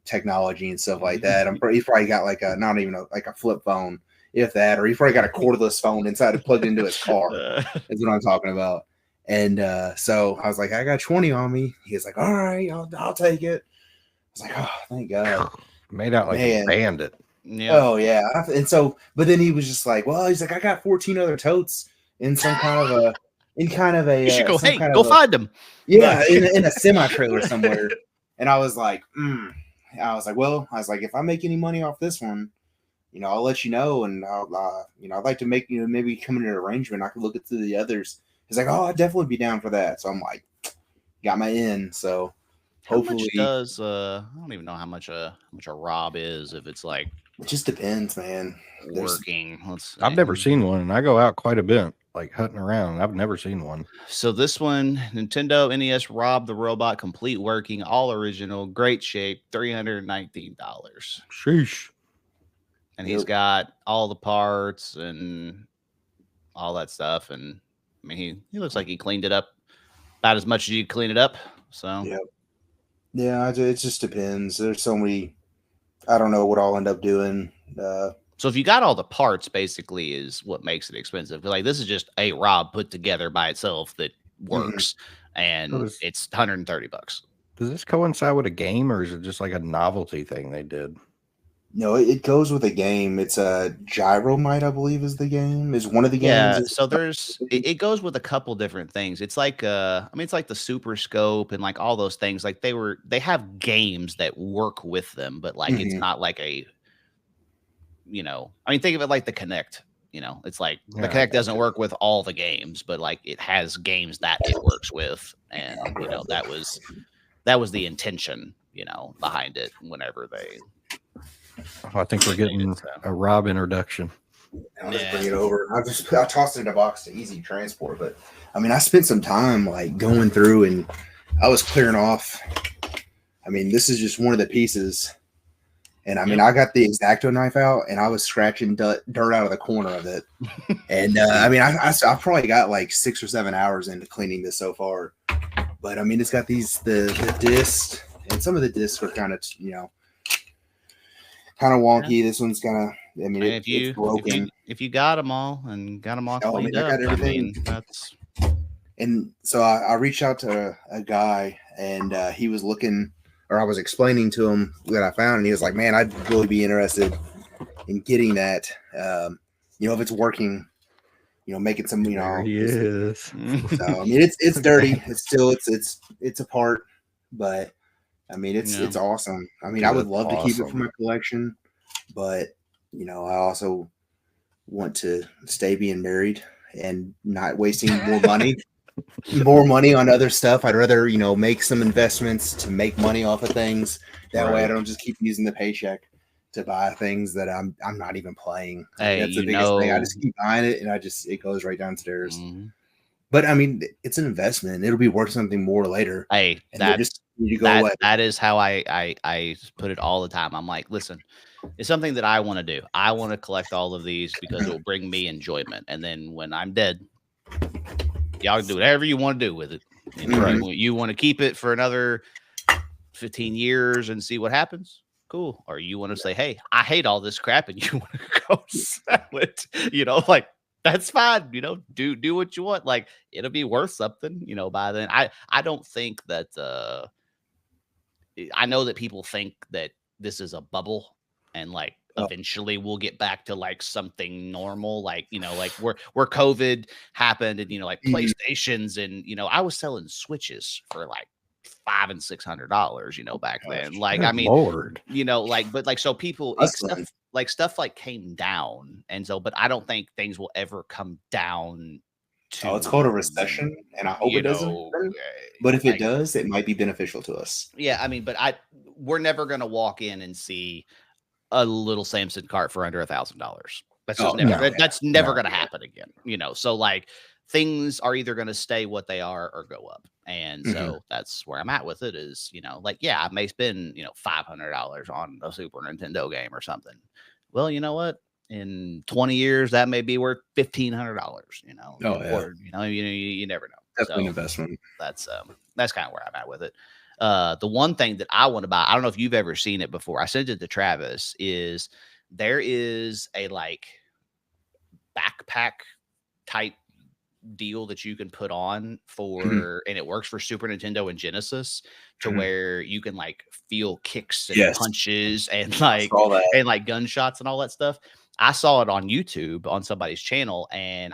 technology and stuff like that. He's probably got like not even a flip phone, if that, or he's probably got a cordless phone inside and plugged into his car. That's what I'm talking about. And so I was like, I got 20 on me. He was like, all right, I'll take it. I was like, oh, thank God. Made out like a bandit. Yeah. Oh yeah. And so, but then he was just like, well, he's like, I got 14 other totes in some kind of a, you should go, go find them. Yeah. in a semi trailer somewhere. And I was like, if I make any money off this one, I'll let you know. And I'll, I'd like to make, maybe come in an arrangement. I could look through the others. He's like, oh, I'd definitely be down for that. So I'm like, got my in. So hopefully I don't even know how much a Rob is, if it's like, it just depends, man. Working. I've never seen one, and I go out quite a bit, like hunting around. I've never seen one. So this one, Nintendo NES Rob the Robot, complete working, all original, great shape, $319. Sheesh. And he's got all the parts and all that stuff. And I mean, he looks like he cleaned it up about as much as you clean it up. So yeah, it just depends. There's so many. I don't know what I'll end up doing. So if you got all the parts, basically, is what makes it expensive. Like this is just a Rob put together by itself that works, and it's $130. Does this coincide with a game, or is it just like a novelty thing they did? No, it goes with a game. It's a Gyromite, I believe, is the game. Is one of the games. Yeah, so it goes with a couple different things. It's like it's like the Super Scope and like all those things. Like they have games that work with them, but like it's not like a think of it like the Kinect. It's like the Kinect doesn't work with all the games, but like it has games that it works with, and that was the intention, behind it whenever they. I think we're getting a Rob introduction. I'll just bring it over. I tossed it in a box to easy transport, but I mean, I spent some time like going through, and I was clearing off. I mean, this is just one of the pieces, and I mean, I got the X-Acto knife out, and I was scratching dirt out of the corner of it. And I mean, I've probably got like 6 or 7 hours into cleaning this so far. But I mean, it's got the discs, and some of the discs are kind of kind of wonky. This one's kind of. I mean, it's broken. If you got them all and got them all cleaned up, I got everything. And so I reached out to a guy, and he was looking or I was explaining to him what I found, and he was like, "Man, I'd really be interested in getting that. If it's working, making some, There he is. So I mean, it's dirty. It's still it's a part, but I mean, it's awesome. I mean, I would love to keep it for my collection, but I also want to stay being married and not wasting more money on other stuff. I'd rather, make some investments to make money off of things. That way I don't just keep using the paycheck to buy things that I'm not even playing. Hey, that's the biggest thing. I just keep buying it and it goes right downstairs. Mm-hmm. But I mean, it's an investment. It'll be worth something more later. Hey, that is how I put it all the time. I'm like, listen, it's something that I want to do. I want to collect all of these because it will bring me enjoyment. And then when I'm dead, y'all can do whatever you want to do with it. You want to keep it for another 15 years and see what happens. Cool. Or you want to say, hey, I hate all this crap and you want to go sell it, like that's fine. Do what you want. Like it'll be worth something, by then. I don't think that, I know that people think that this is a bubble and like eventually we'll get back to like something normal, like, like where COVID happened and, like PlayStations and, I was selling Switches for like $500 and $600, back then. Like, I mean, Lord. but like, so people, stuff like came down. And so, but I don't think things will ever come down to. It's called a recession and I hope it doesn't. But if it does, it might be beneficial to us. Yeah. I mean, but we're never going to walk in and see a little Samson cart for under $1,000. That's just that's never going to happen again, so like things are either going to stay what they are or go up. And so that's where I'm at with it is, I may spend, $500 on a Super Nintendo game or something. Well, you know what? In 20 years, that may be worth $1,500, or, you never know. That's an investment. That's kind of where I'm at with it. The one thing that I want to buy, I don't know if you've ever seen it before. I sent it to Travis. Is there is a like backpack type deal that you can put on for, and it works for Super Nintendo and Genesis to where you can like feel kicks and punches and like gunshots and all that stuff. I saw it on YouTube on somebody's channel, and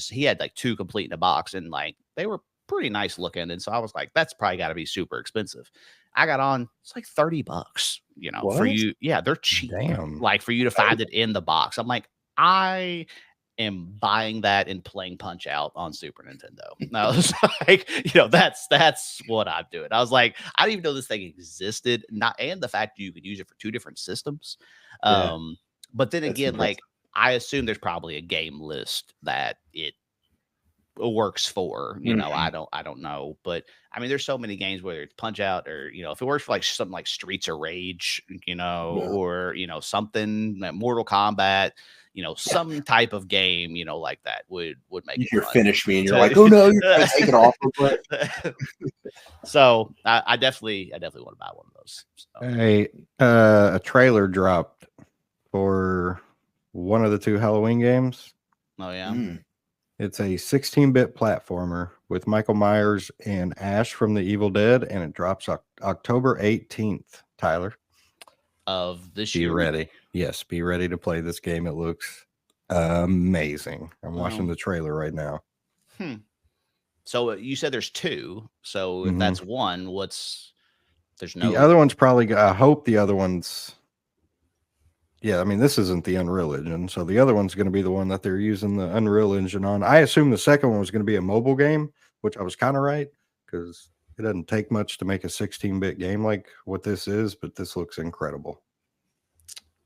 he had like 2 complete in a box, and like they were pretty nice looking. And so I was like, that's probably got to be super expensive. I got on, it's like $30, for you. Yeah, they're cheap. Damn. Like for you to find it in the box. I'm like, I am buying that and playing Punch Out on Super Nintendo. And I was like, that's what I'm doing. I was like, I didn't even know this thing existed. And the fact you could use it for 2 different systems. But then again, like I assume there's probably a game list that it works for, I don't know, but I mean, there's so many games, whether it's Punch Out or, if it works for like something like Streets of Rage, or, something like Mortal Kombat, some type of game, like that would make you finish me and you're like, oh no, you're gonna take it off. So I definitely want to buy one of those. So. A trailer dropped for one of the 2 Halloween games. Oh yeah. It's a 16-bit platformer with Michael Myers and Ash from The Evil Dead, and it drops October 18th, Tyler. Of this year. Be ready. Yes, be ready to play this game. It looks amazing. I'm watching the trailer right now. So you said there's 2. So if that's one, there's no... The other one's probably... I hope the other one's... Yeah, I mean, this isn't the Unreal Engine, so the other one's going to be the one that they're using the Unreal Engine on. I assume the second one was going to be a mobile game, which I was kind of right, because it doesn't take much to make a 16-bit game like what this is, but this looks incredible.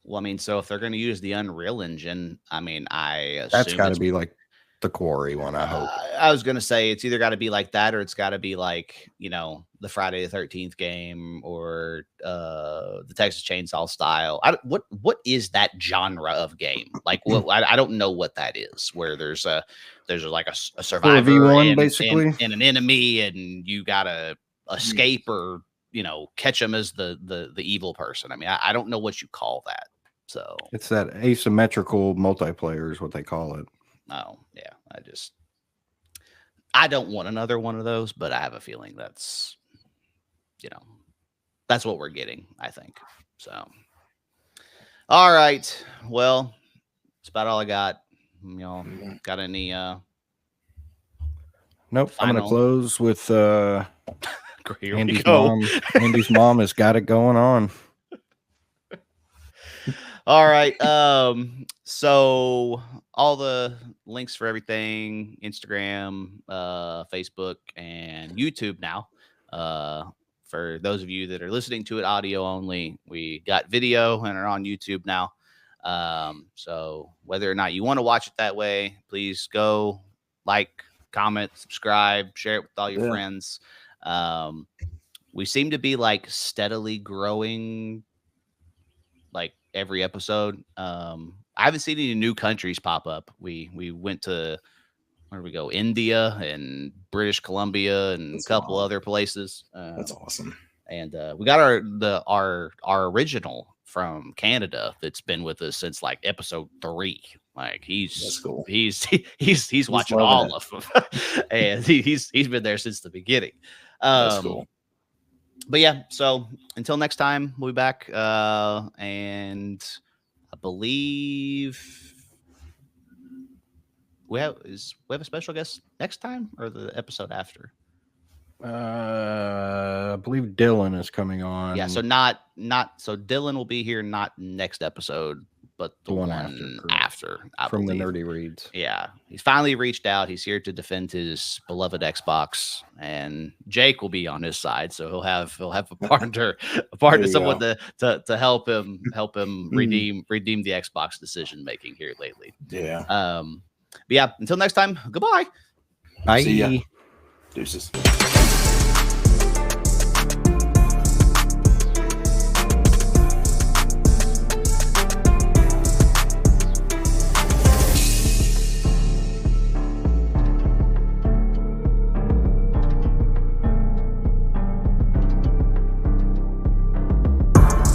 Well, I mean, so if they're going to use the Unreal Engine, I mean, I assume that's got to be like the Quarry one, I hope. I was going to say it's either got to be like that or it's got to be like, the Friday the 13th game or the Texas Chainsaw style. What is that genre of game? Like, I don't know what that is, where there's like a survivor V1, basically, and an enemy, and you got to escape or, catch them as the evil person. I mean, I don't know what you call that. So it's that asymmetrical multiplayer is what they call it. Oh, yeah. I don't want another one of those, but I have a feeling that's, that's what we're getting, I think. So, all right. Well, that's about all I got. Y'all got any? Nope. I'm going to Final- close with Here we Andy's go. mom. Andy's mom has got it going on. All right. So all the links for everything, Instagram, Facebook, and YouTube now. For those of you that are listening to it audio only, we got video and are on YouTube now. So whether or not you want to watch it that way, please go like, comment, subscribe, share it with all your friends. We seem to be like steadily growing like every episode. I haven't seen any new countries pop up. We went to, where did we go? India and British Columbia and That's a couple wild. other places. That's awesome. And we got our original from Canada that's been with us since like episode 3. Like That's cool. he's watching loving all of them, and he's been there since the beginning. That's cool. But yeah, so until next time, we'll be back. And I believe we have a special guest next time or the episode after. I believe Dylan is coming on. Yeah, so so Dylan will be here not next episode, but the one after I from believe. the Nerdy Reads. Yeah, he's finally reached out. He's here to defend his beloved Xbox, and Jake will be on his side, so he'll have a partner, someone to help him redeem the Xbox decision making here lately. Yeah. But yeah, until next time, goodbye. Bye. See ya. Deuces.